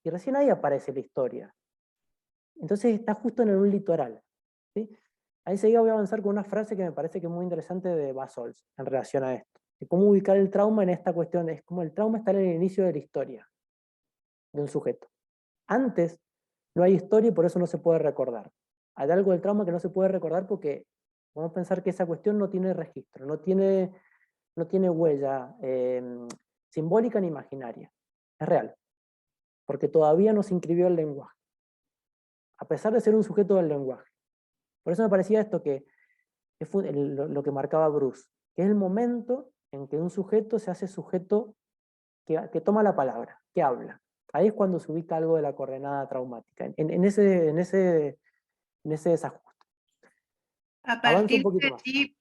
y recién ahí aparece la historia. Entonces está justo en un litoral. ¿Sí? Ahí enseguida voy a avanzar con una frase que me parece que es muy interesante de Basols en relación a esto. De cómo ubicar el trauma en esta cuestión. Es como el trauma está en el inicio de la historia de un sujeto. Antes no hay historia y por eso no se puede recordar. Hay algo del trauma que no se puede recordar porque vamos a pensar que esa cuestión no tiene registro, no tiene huella simbólica ni imaginaria. Es real. Porque todavía no se inscribió el lenguaje. A pesar de ser un sujeto del lenguaje. Por eso me parecía esto que fue lo que marcaba Bruce, que es el momento en que un sujeto se hace sujeto que toma la palabra, que habla. Ahí es cuando se ubica algo de la coordenada traumática, en ese desajuste. A partir de allí,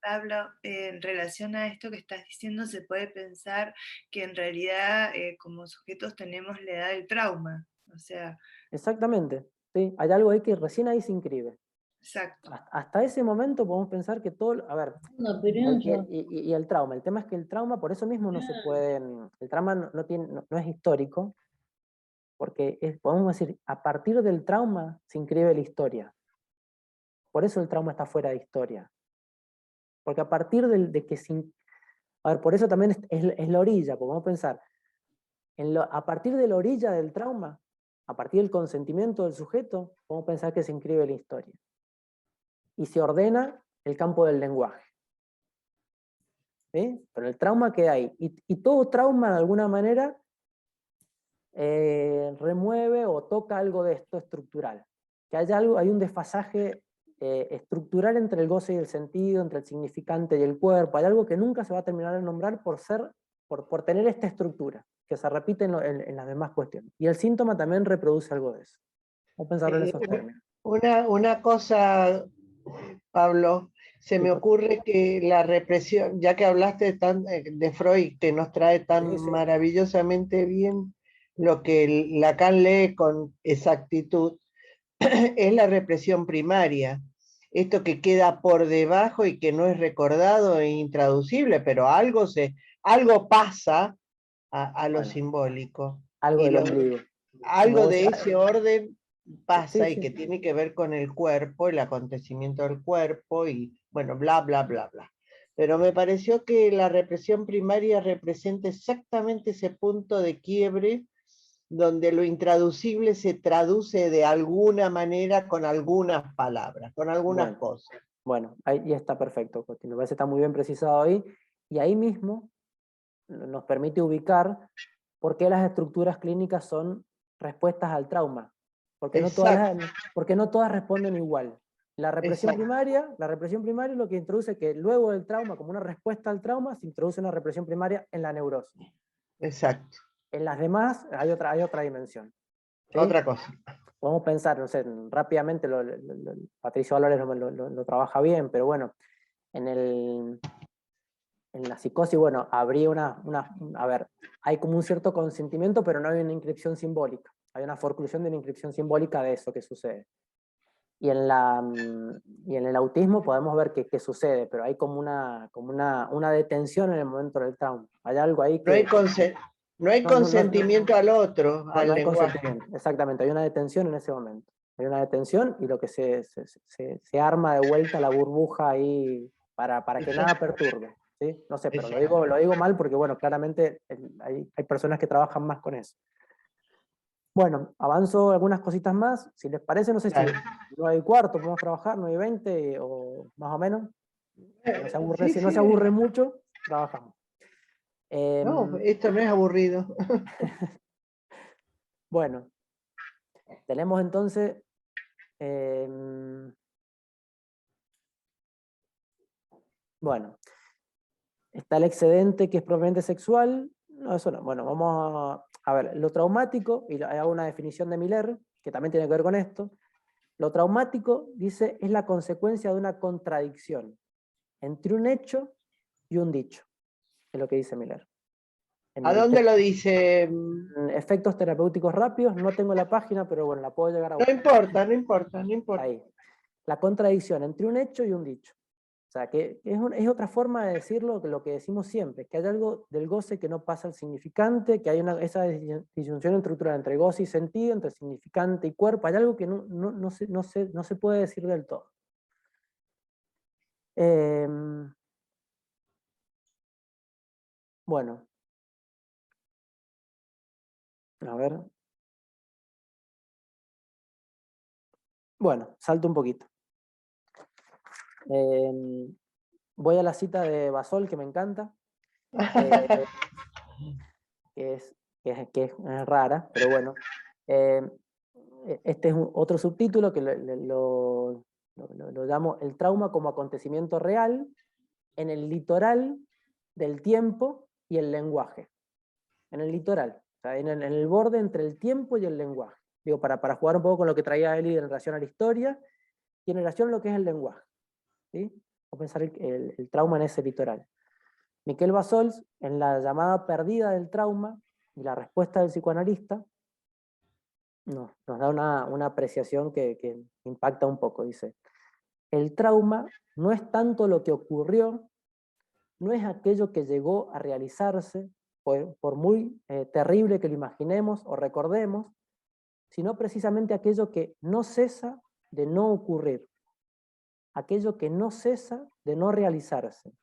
Pablo, en relación a esto que estás diciendo, se puede pensar que en realidad como sujetos tenemos la edad del trauma. O sea, exactamente, ¿sí? Hay algo ahí que recién ahí se inscribe. Exacto. Hasta ese momento podemos pensar que todo, a ver, y el trauma, el tema es que el trauma por eso mismo no se puede, el trauma no es histórico, porque podemos decir, a partir del trauma se inscribe la historia. Por eso el trauma está fuera de historia. Porque a partir de que a ver, por eso también es la orilla, porque vamos a pensar, a partir de la orilla del trauma, a partir del consentimiento del sujeto, podemos pensar que se inscribe la historia. Y se ordena el campo del lenguaje. ¿Sí? Pero el trauma queda ahí. Y todo trauma, de alguna manera, remueve o toca algo de esto estructural. Que hay un desfasaje estructural entre el goce y el sentido, entre el significante y el cuerpo. Hay algo que nunca se va a terminar de nombrar por tener esta estructura, que se repite en las demás cuestiones. Y el síntoma también reproduce algo de eso. Vamos a pensarlo en esos términos. Una cosa, Pablo, se me ocurre que la represión, ya que hablaste de Freud, que nos trae tan maravillosamente bien lo que Lacan lee con exactitud, es la represión primaria. Esto que queda por debajo y que no es recordado e intraducible, pero algo pasa a lo simbólico. Algo y del lo- ombligo. algo Como de vos- ese orden pasa Sí, y que sí. tiene que ver con el cuerpo, el acontecimiento del cuerpo y bueno, bla, bla, bla, bla. Pero me pareció que la represión primaria representa exactamente ese punto de quiebre donde lo intraducible se traduce de alguna manera con algunas palabras, con algunas Bueno, cosas. bueno, ahí ya está perfecto, Coti. Me parece que está muy bien precisado ahí. Y ahí mismo nos permite ubicar por qué las estructuras clínicas son respuestas al trauma. Porque no todas, Exacto, porque no todas responden igual. La represión exacto, primaria es lo que introduce que luego del trauma, como una respuesta al trauma, se introduce una represión primaria en la neurosis. exacto. En las demás hay otra dimensión. ¿Sí? Otra cosa. Podemos pensar, no sé, rápidamente, Patricio Álvarez lo trabaja bien, pero bueno, en la psicosis, bueno, habría a ver, hay como un cierto consentimiento, pero no hay una inscripción simbólica. Hay una forclusión de una inscripción simbólica de eso que sucede. Y y en el autismo podemos ver qué sucede, pero hay como una detención en el momento del trauma. Hay algo ahí No hay, que no hay no, no, no, consentimiento al otro, no al hay lenguaje. consentimiento, exactamente, hay una detención en ese momento. Hay una detención y lo que se arma de vuelta la burbuja ahí para que nada perturbe. ¿Sí? No sé, pero Exacto. lo digo mal porque, bueno, claramente hay personas que trabajan más con eso. Bueno, avanzo algunas cositas más. Si les parece, no sé si Dale. 9:15 podemos trabajar, 9:20 o más o menos. Sí, Si no sí. se aburre mucho, trabajamos. No, esto no es aburrido. Bueno, tenemos entonces... em, bueno, está el excedente que es propiamente sexual. No, eso no. Bueno, vamos a ver, lo traumático, y hago una definición de Miller, que también tiene que ver con esto. Lo traumático, dice, es la consecuencia de una contradicción entre un hecho y un dicho. Es lo que dice Miller. En ¿A el dónde texto, lo dice? en Efectos terapéuticos rápidos, no tengo la página, pero bueno, la puedo llegar a No buscar. importa, no importa, no importa. Ahí. La contradicción entre un hecho y un dicho. O sea, que es otra forma de decirlo que lo que decimos siempre, que hay algo del goce que no pasa al significante, que hay esa disyunción estructural entre goce y sentido, entre significante y cuerpo, hay algo que no se puede decir del todo. Bueno, a ver. Bueno, salto un poquito. Voy a la cita de Basol, que me encanta, que es rara, pero bueno. Este es otro subtítulo que lo llamo el trauma como acontecimiento real en el litoral del tiempo y el lenguaje. En el litoral, o sea, en el borde entre el tiempo y el lenguaje. Digo, para jugar un poco con lo que traía Eli en relación a la historia y en relación a lo que es el lenguaje. ¿Sí? Vamos a pensar el trauma en ese litoral. Miquel Bassols, en la llamada perdida del trauma y la respuesta del psicoanalista, nos da una apreciación que impacta un poco. Dice, el trauma no es tanto lo que ocurrió, no es aquello que llegó a realizarse, por muy terrible que lo imaginemos o recordemos, sino precisamente aquello que no cesa de no ocurrir, aquello que no cesa de no realizarse,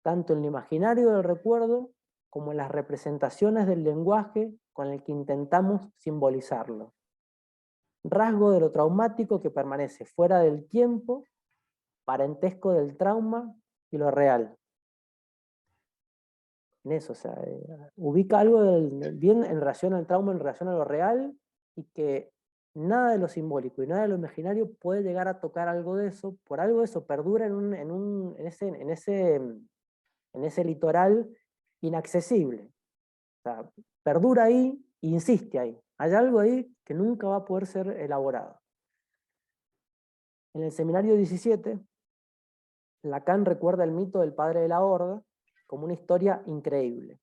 tanto en lo imaginario del recuerdo como en las representaciones del lenguaje con el que intentamos simbolizarlo. Rasgo de lo traumático que permanece fuera del tiempo, parentesco del trauma y lo real. En eso, o sea, ubica algo bien en relación al trauma, en relación a lo real, y que nada de lo simbólico y nada de lo imaginario puede llegar a tocar algo de eso, por algo de eso perdura en ese litoral inaccesible. O sea, perdura ahí e insiste ahí. Hay algo ahí que nunca va a poder ser elaborado. En el seminario 17, Lacan recuerda el mito del padre de la horda como una historia increíble.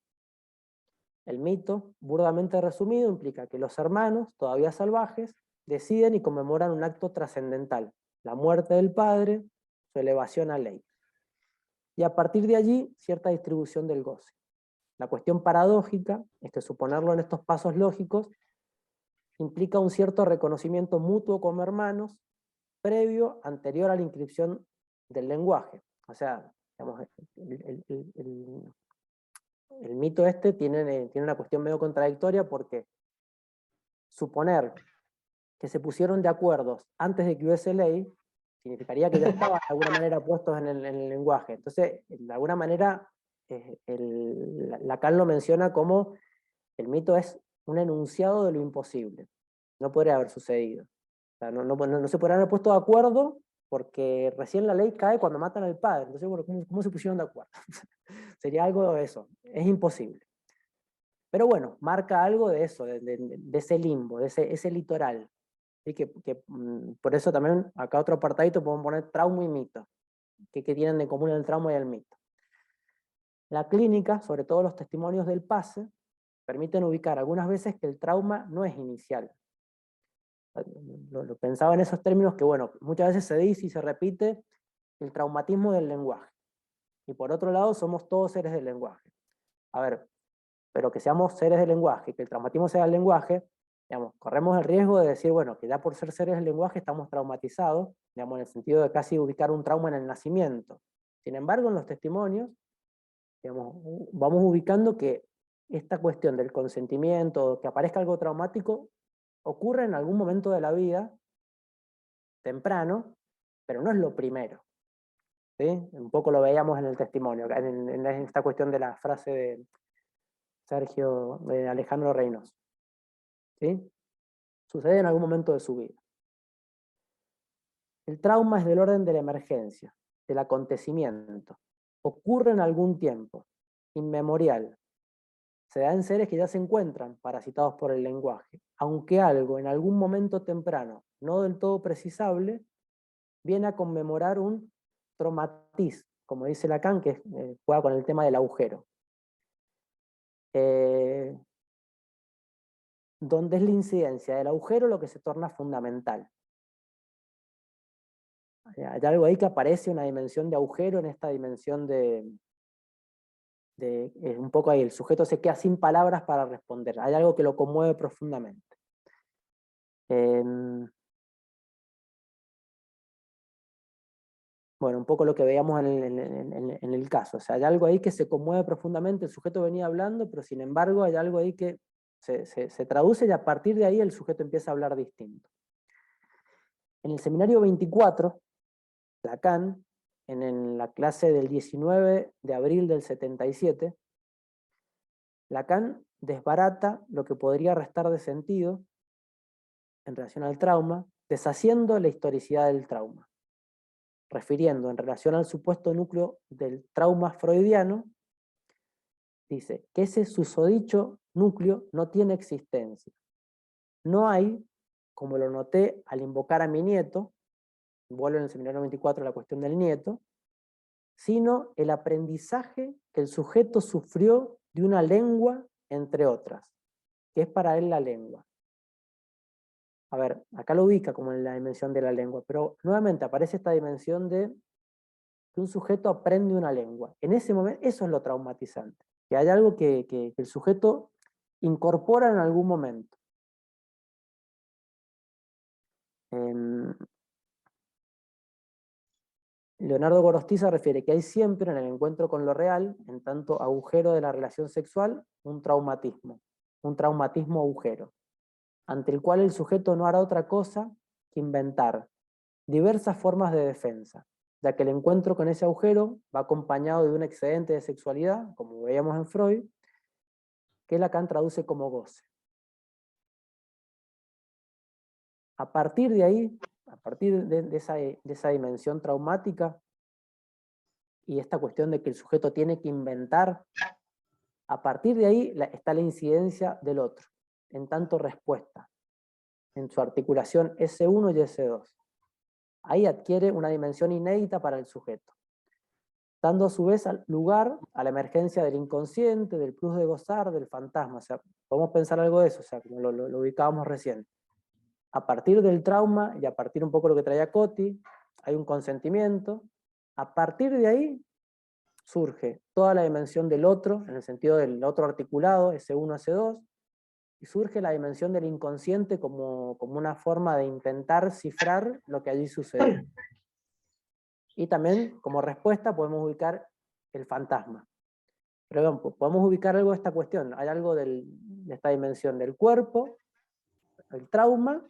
El mito, burdamente resumido, implica que los hermanos, todavía salvajes, deciden y conmemoran un acto trascendental, la muerte del padre, su elevación a ley. Y a partir de allí, cierta distribución del goce. La cuestión paradójica es que suponerlo en estos pasos lógicos implica un cierto reconocimiento mutuo como hermanos, anterior a la inscripción del lenguaje. O sea, digamos, el mito este tiene una cuestión medio contradictoria, porque suponer que se pusieron de acuerdo antes de que hubiese ley significaría que ya estaban de alguna manera puestos en el lenguaje. Entonces, de alguna manera, Lacan lo menciona como el mito es un enunciado de lo imposible. No podría haber sucedido. O sea, no se podrían haber puesto de acuerdo, porque recién la ley cae cuando matan al padre. Entonces, bueno, ¿cómo se pusieron de acuerdo? Sería algo de eso. Es imposible. Pero bueno, marca algo de eso, de ese limbo, de ese litoral. ¿Sí? Por eso también, acá otro apartadito, podemos poner trauma y mito. ¿Qué tienen de común el trauma y el mito? La clínica, sobre todo los testimonios del pase, permiten ubicar algunas veces que el trauma no es inicial. Lo pensaba en esos términos que, bueno, muchas veces se dice y se repite el traumatismo del lenguaje. Y por otro lado, somos todos seres del lenguaje. A ver, pero que seamos seres del lenguaje, que el traumatismo sea el lenguaje, digamos, corremos el riesgo de decir, bueno, que ya por ser seres del lenguaje estamos traumatizados, digamos, en el sentido de casi ubicar un trauma en el nacimiento. Sin embargo, en los testimonios, digamos, vamos ubicando que esta cuestión del consentimiento, que aparezca algo traumático, ocurre en algún momento de la vida, temprano, pero no es lo primero. ¿Sí? Un poco lo veíamos en el testimonio, en esta cuestión de la frase de Alejandro Reynoso. ¿Sí? Sucede en algún momento de su vida. El trauma es del orden de la emergencia, del acontecimiento. Ocurre en algún tiempo, inmemorial. Se da en seres que ya se encuentran parasitados por el lenguaje, aunque algo en algún momento temprano, no del todo precisable, viene a conmemorar un traumatismo, como dice Lacan, que juega con el tema del agujero. Donde es la incidencia del agujero lo que se torna fundamental. Hay algo ahí que aparece, una dimensión de agujero en esta dimensión un poco ahí, el sujeto se queda sin palabras para responder, hay algo que lo conmueve profundamente. Bueno, un poco lo que veíamos en el caso, o sea, hay algo ahí que se conmueve profundamente, el sujeto venía hablando, pero sin embargo hay algo ahí que se traduce, y a partir de ahí el sujeto empieza a hablar distinto. En el seminario 24, Lacan, en la clase del 19 de abril del 77, Lacan desbarata lo que podría restar de sentido en relación al trauma, deshaciendo la historicidad del trauma, refiriendo en relación al supuesto núcleo del trauma freudiano, dice que ese susodicho núcleo no tiene existencia. No hay, como lo noté al invocar a mi nieto, vuelvo en el seminario 24 a la cuestión del nieto, sino el aprendizaje que el sujeto sufrió de una lengua, entre otras, que es para él la lengua. A ver, acá lo ubica como en la dimensión de la lengua, pero nuevamente aparece esta dimensión de que un sujeto aprende una lengua. En ese momento, eso es lo traumatizante, que hay algo que el sujeto incorpora en algún momento. Leonardo Gorostiza refiere que hay siempre en el encuentro con lo real, en tanto agujero de la relación sexual, un traumatismo agujero, ante el cual el sujeto no hará otra cosa que inventar diversas formas de defensa, ya que el encuentro con ese agujero va acompañado de un excedente de sexualidad, como veíamos en Freud, que Lacan traduce como goce. A partir de ahí, a partir de esa dimensión traumática, y esta cuestión de que el sujeto tiene que inventar, a partir de ahí está la incidencia del otro, en tanto respuesta, en su articulación S1 y S2. Ahí adquiere una dimensión inédita para el sujeto, dando a su vez lugar a la emergencia del inconsciente, del plus de gozar, del fantasma. O sea, podemos pensar algo de eso, o sea, como lo ubicábamos recién. A partir del trauma, y a partir un poco de lo que traía Coti, hay un consentimiento. A partir de ahí, surge toda la dimensión del otro, en el sentido del otro articulado, S1, S2, y surge la dimensión del inconsciente como una forma de intentar cifrar lo que allí sucedió. Y también, como respuesta, podemos ubicar el fantasma. Pero bueno, podemos ubicar algo de esta cuestión. Hay algo de esta dimensión del cuerpo, el trauma,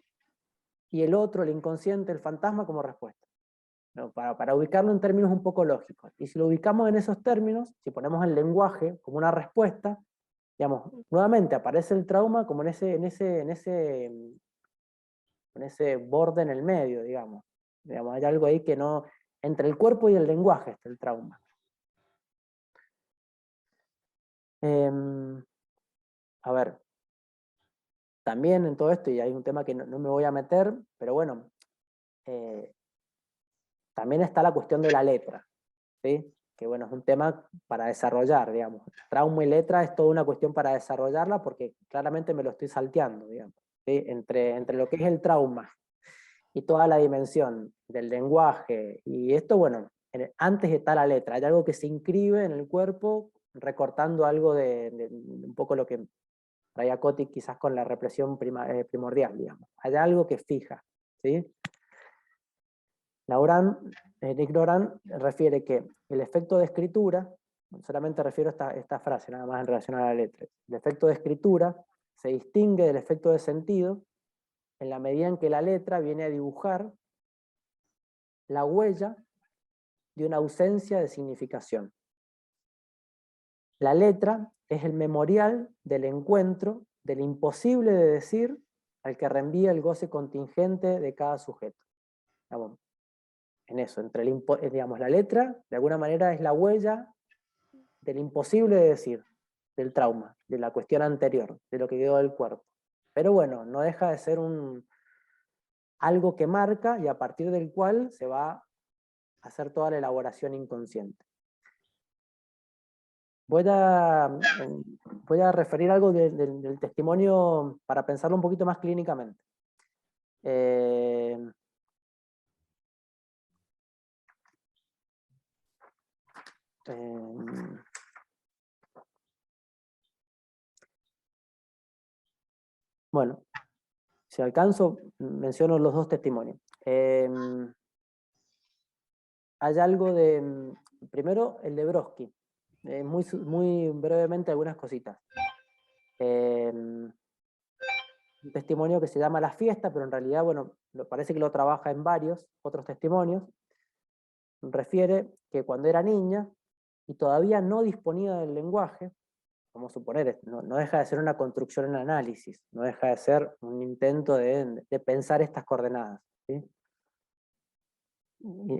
y el otro, el inconsciente, el fantasma, como respuesta. ¿No? Para ubicarlo en términos un poco lógicos. Y si lo ubicamos en esos términos, si ponemos el lenguaje como una respuesta, digamos, nuevamente aparece el trauma como en ese borde en el medio, digamos. Hay algo ahí que no... Entre el cuerpo y el lenguaje está el trauma. A ver, también en todo esto, y hay un tema que no me voy a meter, pero bueno, también está la cuestión de la letra, ¿sí? Que bueno, es un tema para desarrollar, digamos. Trauma y letra es toda una cuestión para desarrollarla porque claramente me lo estoy salteando, digamos, ¿sí? Entre lo que es el trauma y toda la dimensión del lenguaje, y esto, bueno, antes está la letra, hay algo que se inscribe en el cuerpo recortando algo de un poco lo que traía Coti quizás con la represión primordial, digamos. Hay algo que fija, ¿sí? Nick Loran refiere que el efecto de escritura, solamente refiero a esta frase, nada más en relación a la letra, el efecto de escritura se distingue del efecto de sentido en la medida en que la letra viene a dibujar la huella de una ausencia de significación. La letra es el memorial del encuentro, del imposible de decir, al que reenvía el goce contingente de cada sujeto. Digamos, en eso, digamos, la letra, de alguna manera, es la huella del imposible de decir, del trauma, de la cuestión anterior, de lo que quedó del cuerpo. Pero bueno, no deja de ser algo que marca y a partir del cual se va a hacer toda la elaboración inconsciente. Voy a referir algo del testimonio para pensarlo un poquito más clínicamente. Bueno, si alcanzo, menciono los dos testimonios. Hay algo de, primero, el de Brodsky. Muy brevemente algunas cositas. Un testimonio que se llama La Fiesta, pero en realidad, bueno, parece que lo trabaja en varios otros testimonios. Refiere que cuando era niña y todavía no disponía del lenguaje, vamos a suponer, no deja de ser una construcción en análisis, no deja de ser un intento de pensar estas coordenadas, ¿sí?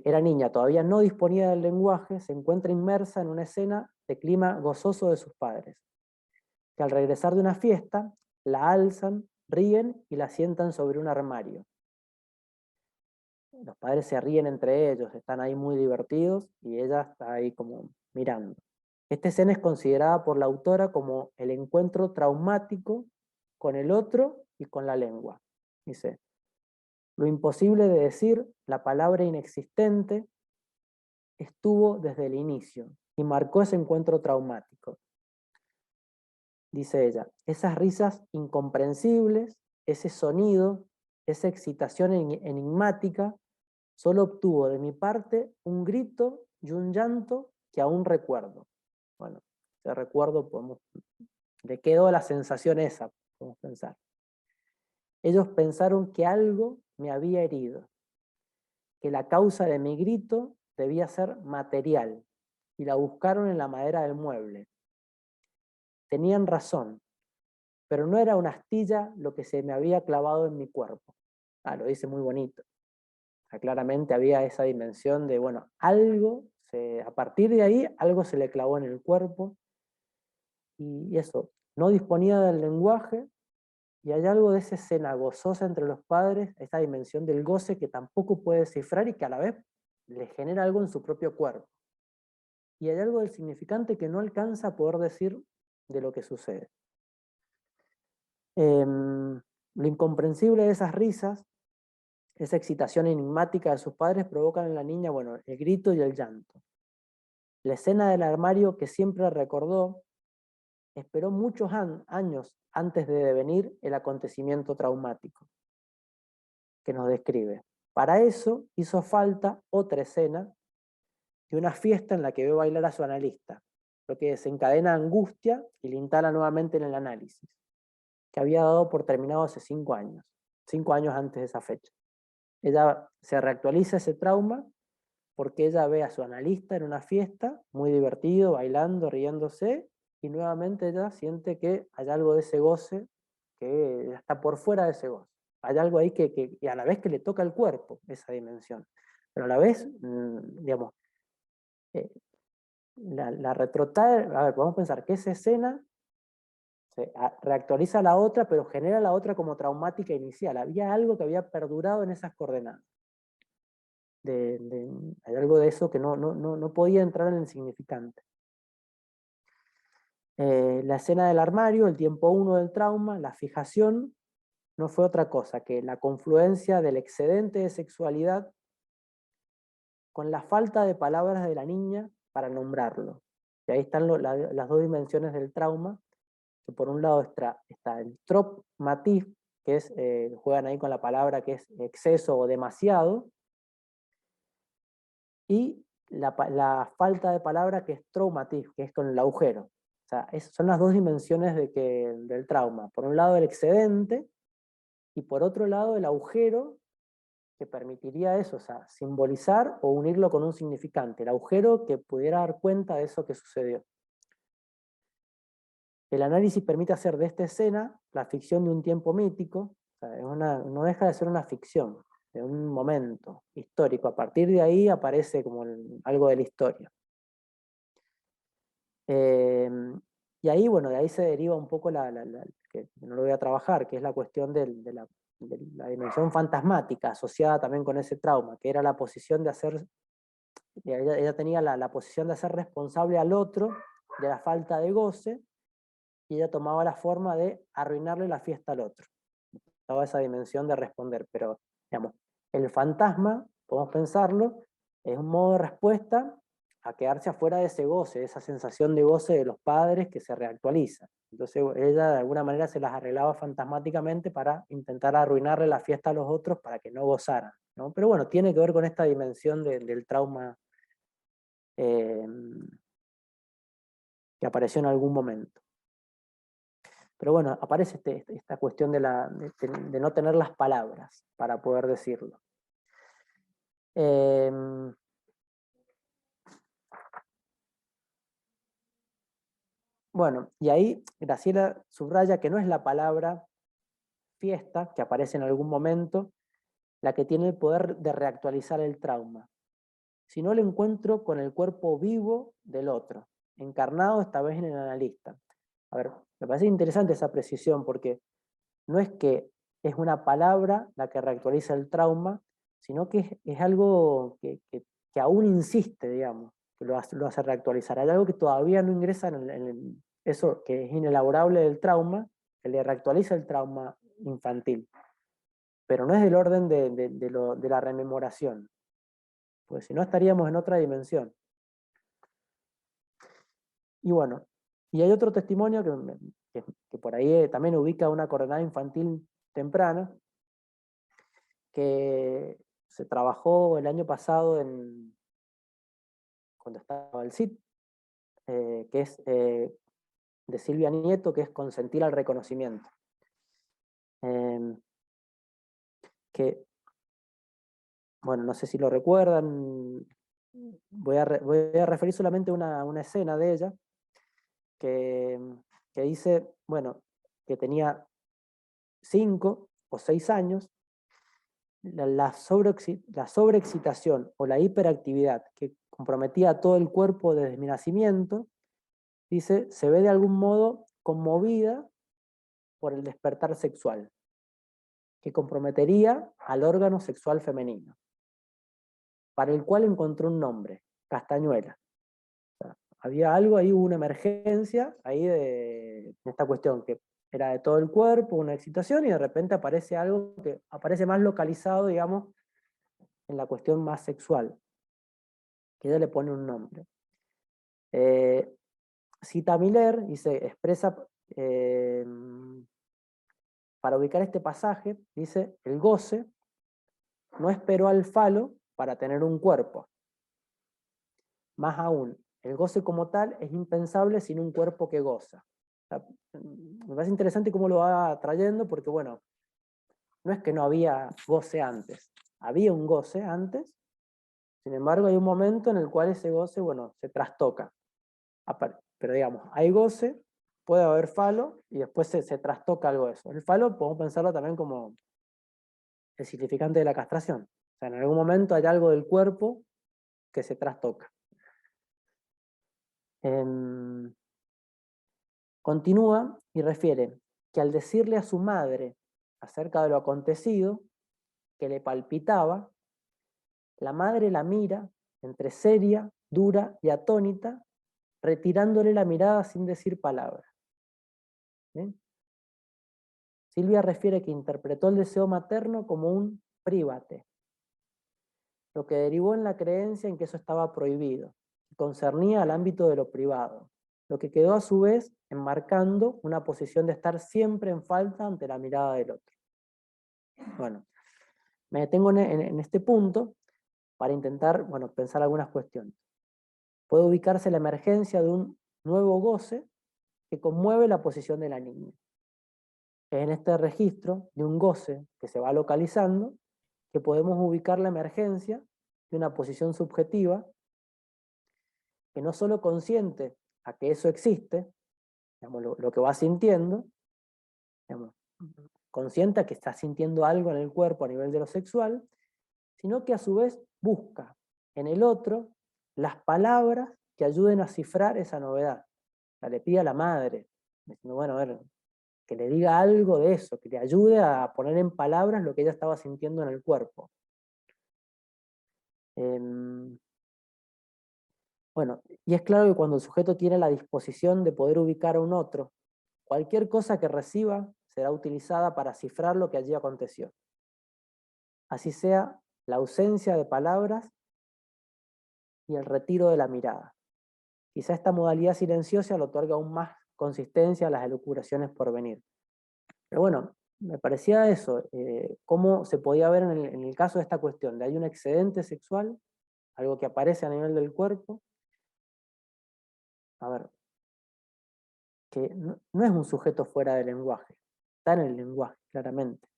Era niña, todavía no disponía del lenguaje, se encuentra inmersa en una escena de clima gozoso de sus padres, que al regresar de una fiesta, la alzan, ríen y la sientan sobre un armario. Los padres se ríen entre ellos, están ahí muy divertidos y ella está ahí como mirando. Esta escena es considerada por la autora como el encuentro traumático con el otro y con la lengua. Dice, lo imposible de decir, la palabra inexistente, estuvo desde el inicio y marcó ese encuentro traumático. Dice ella, esas risas incomprensibles, ese sonido, esa excitación enigmática, solo obtuvo de mi parte un grito y un llanto que aún recuerdo. Bueno, ese recuerdo le quedó la sensación esa, podemos pensar. Ellos pensaron que algo me había herido, que la causa de mi grito debía ser material, y la buscaron en la madera del mueble. Tenían razón, pero no era una astilla lo que se me había clavado en mi cuerpo. Lo dice muy bonito. O sea, claramente había esa dimensión de, bueno, a partir de ahí, algo se le clavó en el cuerpo, y eso, no disponía del lenguaje, y hay algo de esa escena gozosa entre los padres, esa dimensión del goce que tampoco puede descifrar y que a la vez le genera algo en su propio cuerpo. Y hay algo del significante que no alcanza a poder decir de lo que sucede. Lo incomprensible de esas risas, esa excitación enigmática de sus padres provocan en la niña, bueno, el grito y el llanto. La escena del armario que siempre recordó esperó muchos años antes de devenir el acontecimiento traumático que nos describe. Para eso hizo falta otra escena de una fiesta en la que ve bailar a su analista, lo que desencadena angustia y le instala nuevamente en el análisis, que había dado por terminado hace 5 años antes de esa fecha. Ella se reactualiza ese trauma porque ella ve a su analista en una fiesta, muy divertido, bailando, riéndose, y nuevamente ella siente que hay algo de ese goce que está por fuera de ese goce. Hay algo ahí y a la vez que le toca el cuerpo, esa dimensión. Pero a la vez, digamos, la retrotrae, a ver, podemos pensar que esa escena reactualiza la otra, pero genera la otra como traumática inicial. Había algo que había perdurado en esas coordenadas. Hay algo de eso que no podía entrar en el significante. La escena del armario, el tiempo 1 del trauma, la fijación, no fue otra cosa que la confluencia del excedente de sexualidad con la falta de palabras de la niña para nombrarlo. Y ahí están las dos dimensiones del trauma, que por un lado está el trop matiz, que es, juegan ahí con la palabra que es exceso o demasiado, y la falta de palabra que es traumativ, que es con el agujero. O sea, son las dos dimensiones del trauma. Por un lado el excedente, y por otro lado el agujero, que permitiría eso, o sea, simbolizar o unirlo con un significante. El agujero que pudiera dar cuenta de eso que sucedió. El análisis permite hacer de esta escena la ficción de un tiempo mítico, o sea, no deja de ser una ficción, de un momento histórico. A partir de ahí aparece como algo de la historia. Y ahí, bueno, de ahí se deriva un poco que no lo voy a trabajar, que es la cuestión de la dimensión fantasmática asociada también con ese trauma, que era la posición de hacer, ella tenía la posición de hacer responsable al otro de la falta de goce, y ella tomaba la forma de arruinarle la fiesta al otro. Estaba esa dimensión de responder, pero digamos, el fantasma, podemos pensarlo, es un modo de respuesta a quedarse afuera de ese goce, de esa sensación de goce de los padres que se reactualiza. Entonces ella de alguna manera se las arreglaba fantasmáticamente para intentar arruinarle la fiesta a los otros para que no gozaran, ¿no? Pero bueno, tiene que ver con esta dimensión del trauma que apareció en algún momento. Pero bueno, aparece esta cuestión de no tener las palabras para poder decirlo. Bueno, y ahí Graciela subraya que no es la palabra fiesta, que aparece en algún momento, la que tiene el poder de reactualizar el trauma, sino el encuentro con el cuerpo vivo del otro, encarnado esta vez en el analista. A ver, me parece interesante esa precisión, porque no es que es una palabra la que reactualiza el trauma, sino que es algo que aún insiste, digamos, que lo hace reactualizar. Hay algo que todavía no ingresa en eso que es inelaborable del trauma, que le reactualiza el trauma infantil. Pero no es del orden de la rememoración, pues si no estaríamos en otra dimensión. Y bueno, y hay otro testimonio que por ahí también ubica una coordenada infantil temprana, que se trabajó el año pasado cuando estaba el CIT, que es de Silvia Nieto, que es Consentir al reconocimiento. Que, bueno, no sé si lo recuerdan, voy a referir solamente una escena de ella, que dice, bueno, que tenía 5 o 6 años, la sobreexcitación o la hiperactividad que comprometía a todo el cuerpo desde mi nacimiento, dice, se ve de algún modo conmovida por el despertar sexual, que comprometería al órgano sexual femenino, para el cual encontró un nombre, castañuela. O sea, había algo ahí, hubo una emergencia ahí de esta cuestión, que era de todo el cuerpo, una excitación, y de repente aparece algo que aparece más localizado, digamos, en la cuestión más sexual, que ella le pone un nombre. Cita Miller y se expresa, para ubicar este pasaje, dice, el goce no esperó al falo para tener un cuerpo. Más aún, el goce como tal es impensable sin un cuerpo que goza. O sea, me parece interesante cómo lo va trayendo, porque bueno, no es que no había goce antes, había un goce antes, sin embargo hay un momento en el cual ese goce, bueno, se trastoca. Pero digamos, hay goce, puede haber falo, y después se trastoca algo de eso. El falo podemos pensarlo también como el significante de la castración. O sea, en algún momento hay algo del cuerpo que se trastoca. Continúa y refiere que al decirle a su madre acerca de lo acontecido, que le palpitaba, la madre la mira entre seria, dura y atónita, retirándole la mirada sin decir palabra. ¿Bien? Silvia refiere que interpretó el deseo materno como un prívate, lo que derivó en la creencia en que eso estaba prohibido, y concernía al ámbito de lo privado, lo que quedó a su vez enmarcando una posición de estar siempre en falta ante la mirada del otro. Bueno, me detengo en este punto para intentar, bueno, pensar algunas cuestiones. Puede ubicarse la emergencia de un nuevo goce que conmueve la posición de la niña. Es en este registro de un goce que se va localizando que podemos ubicar la emergencia de una posición subjetiva que no solo consiente a que eso existe, digamos, lo que va sintiendo, digamos, consciente a que está sintiendo algo en el cuerpo a nivel de lo sexual, sino que a su vez busca en el otro las palabras que ayuden a cifrar esa novedad. O sea, le pide a la madre, diciendo, bueno, a ver, que le diga algo de eso, que le ayude a poner en palabras lo que ella estaba sintiendo en el cuerpo. Bueno, y es claro que cuando el sujeto tiene la disposición de poder ubicar a un otro, cualquier cosa que reciba será utilizada para cifrar lo que allí aconteció. Así sea la ausencia de palabras y el retiro de la mirada. Quizá esta modalidad silenciosa le otorga aún más consistencia a las elucubraciones por venir. Pero bueno, me parecía eso, cómo se podía ver en el caso de esta cuestión, de hay un excedente sexual, algo que aparece a nivel del cuerpo. A ver, que no es un sujeto fuera del lenguaje, está en el lenguaje, claramente.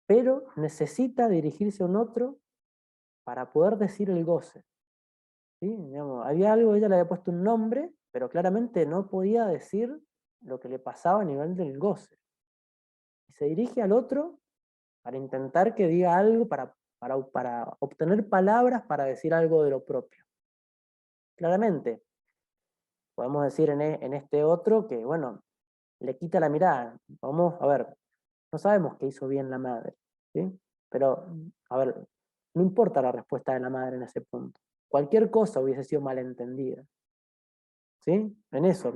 Pero necesita dirigirse a un otro para poder decir el goce. ¿Sí? Digamos, había algo, ella le había puesto un nombre, pero claramente no podía decir lo que le pasaba a nivel del goce. Y se dirige al otro para intentar que diga algo, para obtener palabras para decir algo de lo propio. Claramente, podemos decir en este otro que, bueno, le quita la mirada. Vamos, a ver, no sabemos qué hizo bien la madre, ¿sí? Pero, a ver, no importa la respuesta de la madre en ese punto. Cualquier cosa hubiese sido malentendida. ¿Sí? En eso,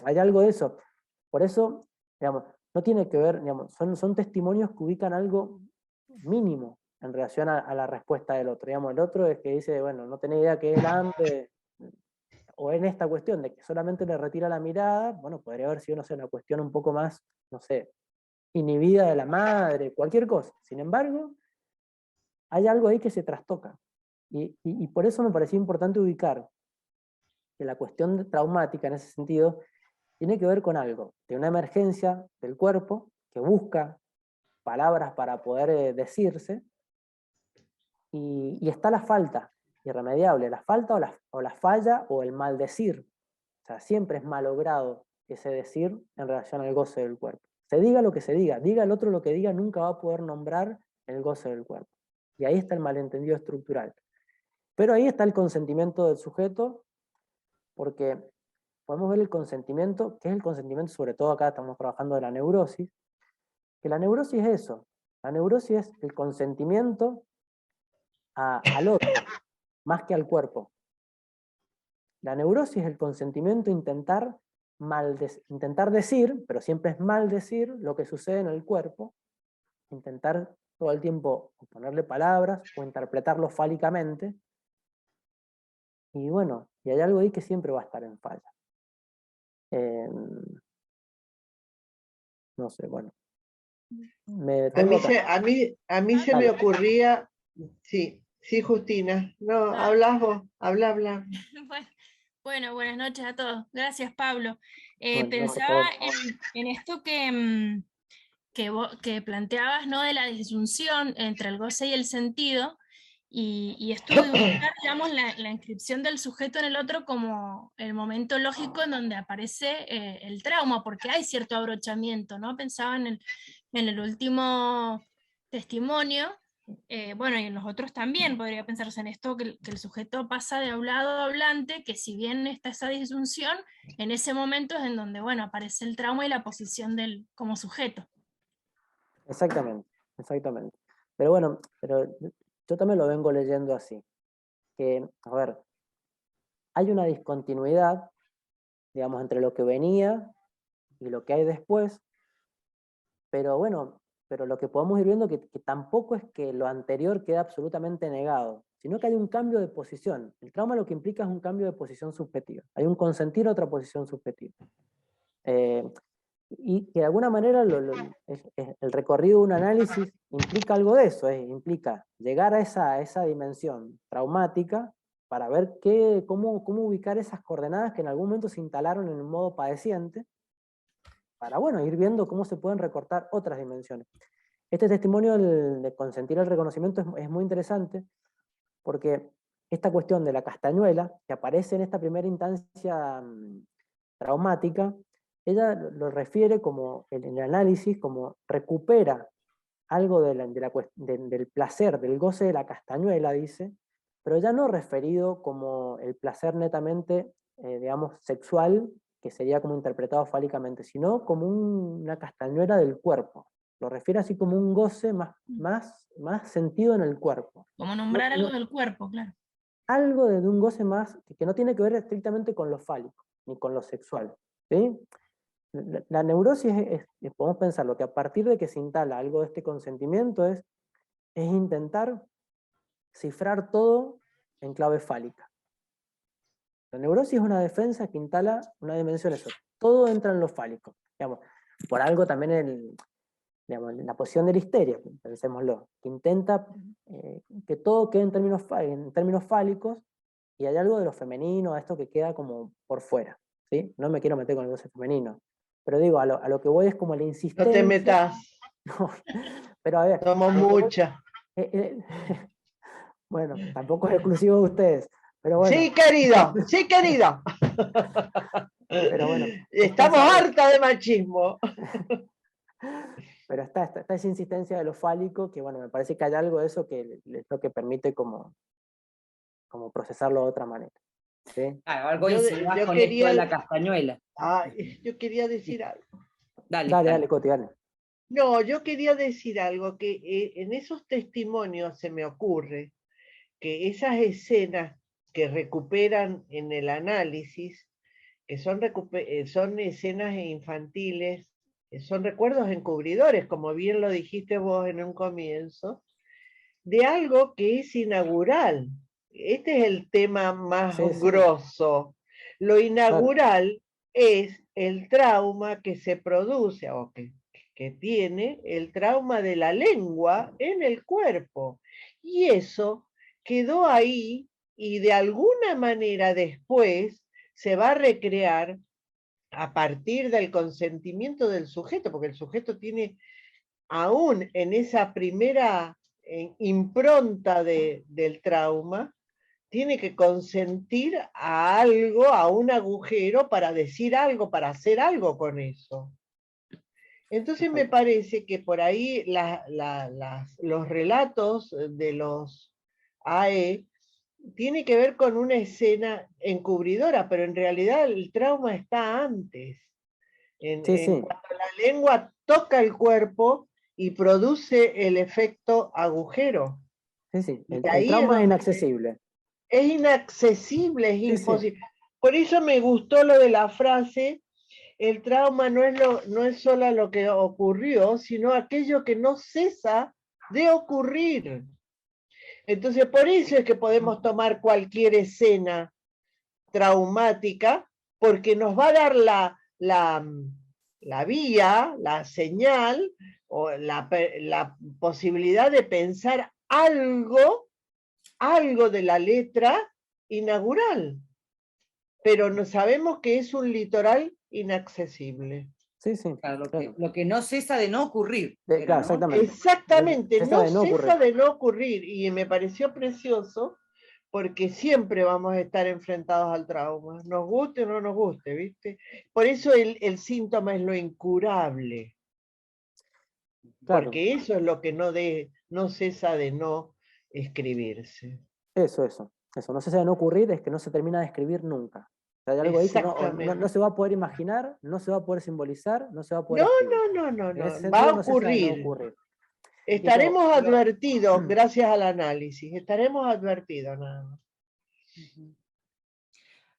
hay algo de eso. Por eso, digamos, no tiene que ver, digamos, son testimonios que ubican algo mínimo en relación a la respuesta del otro. Digamos, el otro es que dice, bueno, no tenía idea que es el hambre, o en esta cuestión de que solamente le retira la mirada, bueno, podría haber sido, no sé, una cuestión un poco más, no sé, inhibida de la madre, cualquier cosa. Sin embargo, hay algo ahí que se trastoca. Y por eso me parecía importante ubicar que la cuestión traumática en ese sentido tiene que ver con algo, de una emergencia del cuerpo que busca palabras para poder decirse, y está la falta irremediable, la falta o la falla o el maldecir. O sea, siempre es malogrado ese decir en relación al goce del cuerpo. Se diga lo que se diga el otro lo que diga, nunca va a poder nombrar el goce del cuerpo. Y ahí está el malentendido estructural. Pero ahí está el consentimiento del sujeto, porque podemos ver el consentimiento, que es el consentimiento, sobre todo acá estamos trabajando de la neurosis, que la neurosis es eso. La neurosis es el consentimiento al otro, más que al cuerpo. La neurosis es el consentimiento intentar decir, pero siempre es mal decir lo que sucede en el cuerpo, intentar todo el tiempo ponerle palabras o interpretarlo fálicamente, Y bueno, y hay algo ahí que siempre va a estar en falla. No sé, bueno. Me A mí, detengo acá. a mí se me Dale. ocurría, sí, sí, Justina, no, Ah. hablas vos, habla. Bueno, buenas noches a todos. Gracias, Pablo. Bueno, Pensaba en esto que planteabas, ¿no? De la disyunción entre el goce y el sentido, y esto de ubicar, digamos, la inscripción del sujeto en el otro como el momento lógico en donde aparece el trauma, porque hay cierto abrochamiento, ¿no? Pensaba en el último testimonio, bueno, y en los otros también podría pensarse en esto, que el sujeto pasa de hablado a hablante, que si bien está esa disyunción, en ese momento es en donde, bueno, aparece el trauma y la posición del como sujeto. Exactamente, exactamente. Pero bueno, yo también lo vengo leyendo así. Que, a ver, hay una discontinuidad, digamos, entre lo que venía y lo que hay después, pero bueno, pero lo que podemos ir viendo que tampoco es que lo anterior queda absolutamente negado, sino que hay un cambio de posición. El trauma lo que implica es un cambio de posición subjetiva. Hay un consentir a otra posición subjetiva. Y que de alguna manera el recorrido de un análisis implica algo de eso, implica llegar a esa dimensión traumática para ver cómo ubicar esas coordenadas que en algún momento se instalaron en el modo padeciente, para bueno, ir viendo cómo se pueden recortar otras dimensiones. Este testimonio de consentir el reconocimiento es muy interesante, porque esta cuestión de la castañuela, que aparece en esta primera instancia traumática, ella lo refiere como, en el análisis, como recupera algo del placer, del goce de la castañuela, dice, pero ya no referido como el placer netamente, digamos, sexual, que sería como interpretado fálicamente, sino como una castañuela del cuerpo. Lo refiere así como un goce más sentido en el cuerpo. Como nombrar algo del cuerpo, claro. Algo de un goce más que no tiene que ver estrictamente con lo fálico, ni con lo sexual. ¿Sí? La neurosis podemos pensarlo, que a partir de que se instala algo de este consentimiento es intentar cifrar todo en clave fálica. La neurosis es una defensa que instala una dimensión eso. Todo entra en lo fálico. Digamos, por algo también en la posición de la histeria, pensémoslo, que intenta que todo quede en términos fálicos, y hay algo de lo femenino, esto que queda como por fuera. ¿Sí? No me quiero meter con el goce femenino, pero digo, a lo que voy es como la insistencia. No te metas. No, pero a ver. Somos muchas. Bueno, tampoco es exclusivo de ustedes, pero bueno. Sí, querido, sí, querido. Pero bueno. Estamos hartas de machismo. Pero está esa insistencia de lo fálico, que bueno, me parece que hay algo de eso que es lo que permite como procesarlo de otra manera. ¿Sí? Claro, algo insinuás con esto de la castañuela. Yo quería decir algo. Dale, Coti, dale. No, yo quería decir algo, que en esos testimonios se me ocurre que esas escenas que recuperan en el análisis, que son escenas infantiles, son recuerdos encubridores, como bien lo dijiste vos en un comienzo, de algo que es inaugural. Este es el tema más grosso. Lo inaugural es el trauma que se produce, o que tiene el trauma de la lengua en el cuerpo. Y eso quedó ahí, y de alguna manera después se va a recrear a partir del consentimiento del sujeto, porque el sujeto tiene aún en esa primera impronta del trauma, tiene que consentir a algo, a un agujero, para decir algo, para hacer algo con eso. Entonces me parece que por ahí los relatos de los AE tiene que ver con una escena encubridora, pero en realidad el trauma está antes. Cuando la lengua toca el cuerpo y produce el efecto agujero. Sí, el trauma es inaccesible. Es inaccesible, es imposible. Por eso me gustó lo de la frase: el trauma no es solo lo que ocurrió, sino aquello que no cesa de ocurrir. Entonces, por eso es que podemos tomar cualquier escena traumática, porque nos va a dar la vía, la señal, o la posibilidad de pensar algo de la letra inaugural. Pero no sabemos que es un litoral inaccesible. Sí, sí. Claro, Claro. lo que no cesa de no ocurrir. Claro, ¿no? exactamente. Exactamente, Cesa no de no cesa ocurrir. de no ocurrir. Y me pareció precioso porque siempre vamos a estar enfrentados al trauma, nos guste o no nos guste, ¿viste? Por eso el síntoma es lo incurable. Claro. Porque eso es lo que no cesa de no escribirse. Eso. No cesa de no ocurrir, es que no se termina de escribir nunca. O sea, hay algo ahí que no se va a poder imaginar, no se va a poder simbolizar, no se va a poder escribir. No. En ese Va a sentido, no cesa de no ocurrir. ocurrir. Estaremos advertidos gracias al análisis. Estaremos advertidos nada más.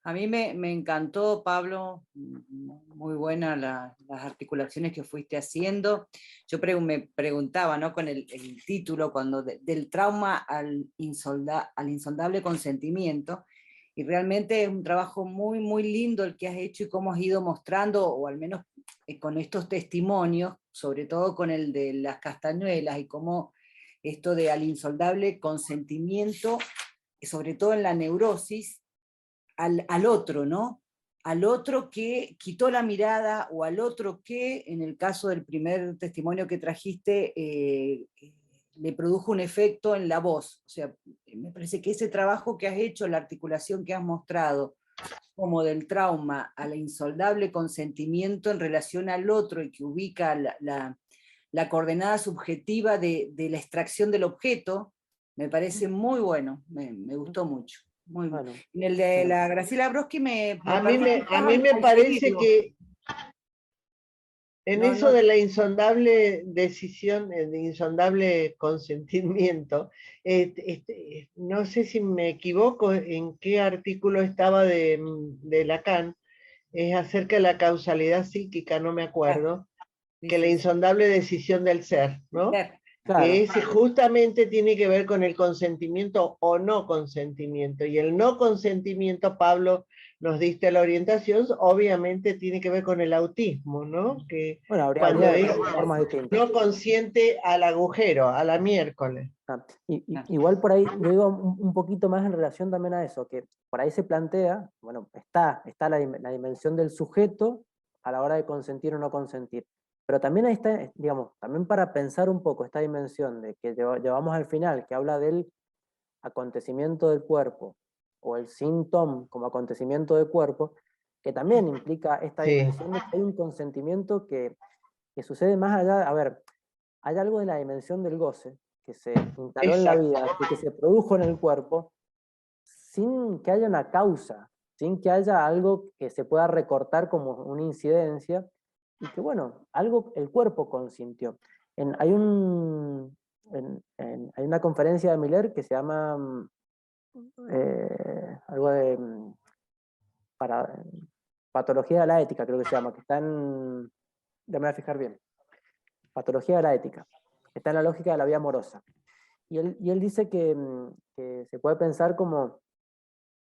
A mí me encantó, Pablo, muy buenas las articulaciones que fuiste haciendo. Yo me preguntaba, ¿no? Con el título, cuando del trauma al insondable consentimiento, y realmente es un trabajo muy, muy lindo el que has hecho y cómo has ido mostrando, o al menos con estos testimonios, sobre todo con el de las castañuelas, y cómo esto de al insondable consentimiento, sobre todo en la neurosis, al otro, ¿no? Al otro que quitó la mirada, o al otro que, en el caso del primer testimonio que trajiste, le produjo un efecto en la voz. O sea, me parece que ese trabajo que has hecho, la articulación que has mostrado, como del trauma al insoldable consentimiento en relación al otro, y que ubica la coordenada subjetiva de la extracción del objeto, me parece muy bueno, me gustó mucho. Muy bueno. En el de la Graciela Broski a mí me parece que en eso de la insondable decisión, de insondable consentimiento, no sé si me equivoco en qué artículo estaba de Lacan, es acerca de la causalidad psíquica, no me acuerdo, que la insondable decisión del ser, ¿no? Claro. Que ese justamente tiene que ver con el consentimiento o no consentimiento. Y el no consentimiento, Pablo, nos diste la orientación, obviamente tiene que ver con el autismo, ¿no? Que cuando es formas distintas. No consciente al agujero, a la miércoles. Igual por ahí, yo digo un poquito más en relación también a eso, que por ahí se plantea, bueno, está la dimensión del sujeto a la hora de consentir o no consentir. Pero también ahí está, digamos, también para pensar un poco esta dimensión de que llevamos al final, que habla del acontecimiento del cuerpo, o el síntoma como acontecimiento del cuerpo, que también implica esta dimensión de que hay un consentimiento que sucede más allá. A ver, hay algo de la dimensión del goce, que se instaló en la vida, que se produjo en el cuerpo, sin que haya una causa, sin que haya algo que se pueda recortar como una incidencia, y que bueno, el cuerpo consintió. Hay una conferencia de Miller que se llama algo de patología de la ética, creo que se llama, que está en, ya me voy a fijar bien, patología de la ética, está en la lógica de la vida amorosa. Y él dice que se puede pensar como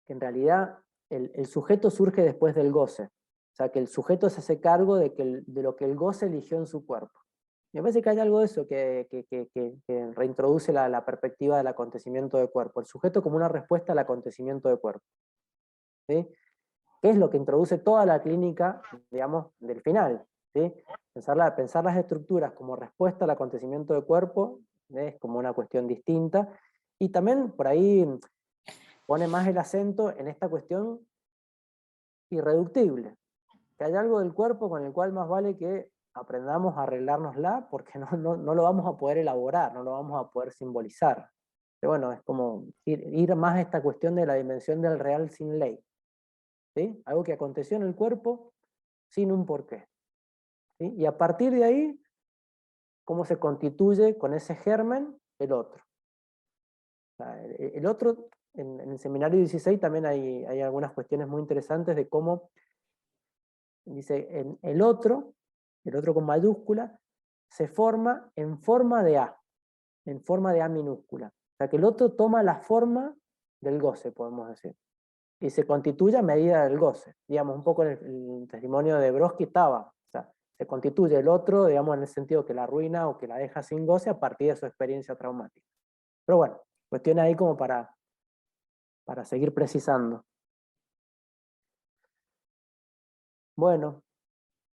que en realidad el sujeto surge después del goce. O sea, que el sujeto se hace cargo de lo que el goce eligió en su cuerpo. Y me parece que hay algo de eso que reintroduce la perspectiva del acontecimiento de cuerpo. El sujeto como una respuesta al acontecimiento de cuerpo. ¿Sí? ¿Qué es lo que introduce toda la clínica, digamos, del final? ¿Sí? Pensar las estructuras como respuesta al acontecimiento de cuerpo es como una cuestión distinta. Y también por ahí pone más el acento en esta cuestión irreductible. Que hay algo del cuerpo con el cual más vale que aprendamos a arreglárnosla, porque no lo vamos a poder elaborar, no lo vamos a poder simbolizar. Pero bueno, es como ir más a esta cuestión de la dimensión del real sin ley. ¿Sí? Algo que aconteció en el cuerpo sin un porqué. ¿Sí? Y a partir de ahí, cómo se constituye con ese germen el otro. O sea, el otro, en el seminario 16 también hay algunas cuestiones muy interesantes de cómo, dice, el otro con mayúscula, se forma en forma de A minúscula. O sea, que el otro toma la forma del goce, podemos decir. y se constituye a medida del goce. Digamos, un poco en el testimonio de Brodsky estaba, o sea, se constituye el otro, digamos, en el sentido que la arruina o que la deja sin goce a partir de su experiencia traumática. Pero bueno, cuestión ahí como para seguir precisando. Bueno,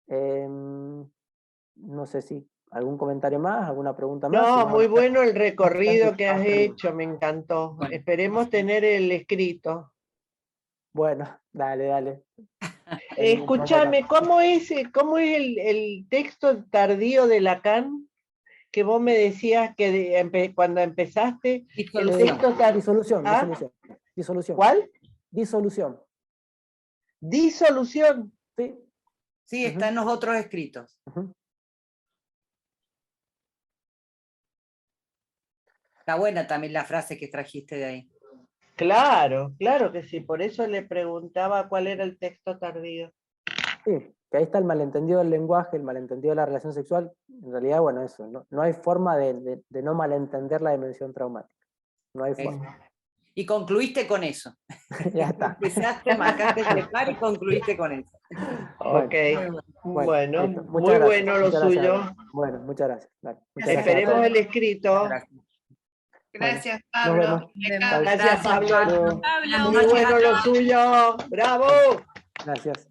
no sé si algún comentario más, alguna pregunta más. No, Si muy bueno el adelante. recorrido que has hecho, me encantó. Esperemos tener el escrito. Bueno, dale. Escúchame, ¿cómo es el texto tardío de Lacan? Que vos me decías que cuando empezaste, el texto Disolución. ¿Cuál? Disolución. Disolución. Sí. Sí, está en los otros escritos. Está buena también la frase que trajiste de ahí. Claro que sí, por eso le preguntaba cuál era el texto tardío. Sí, que ahí está el malentendido del lenguaje, el malentendido de la relación sexual. En realidad, bueno, eso, no hay forma de no malentender la dimensión traumática. No hay forma. Y concluiste con eso. Ya está. Empezaste, marcaste el par y concluiste con eso. Ok, bueno, listo. muy bueno lo suyo. Bueno, muchas gracias. Dale, muchas Esperemos gracias el escrito. Gracias, Nos vemos. Pablo. Rebeca. Gracias, Pablo. Pablo. Muy bueno lo suyo. ¡Bravo! Gracias.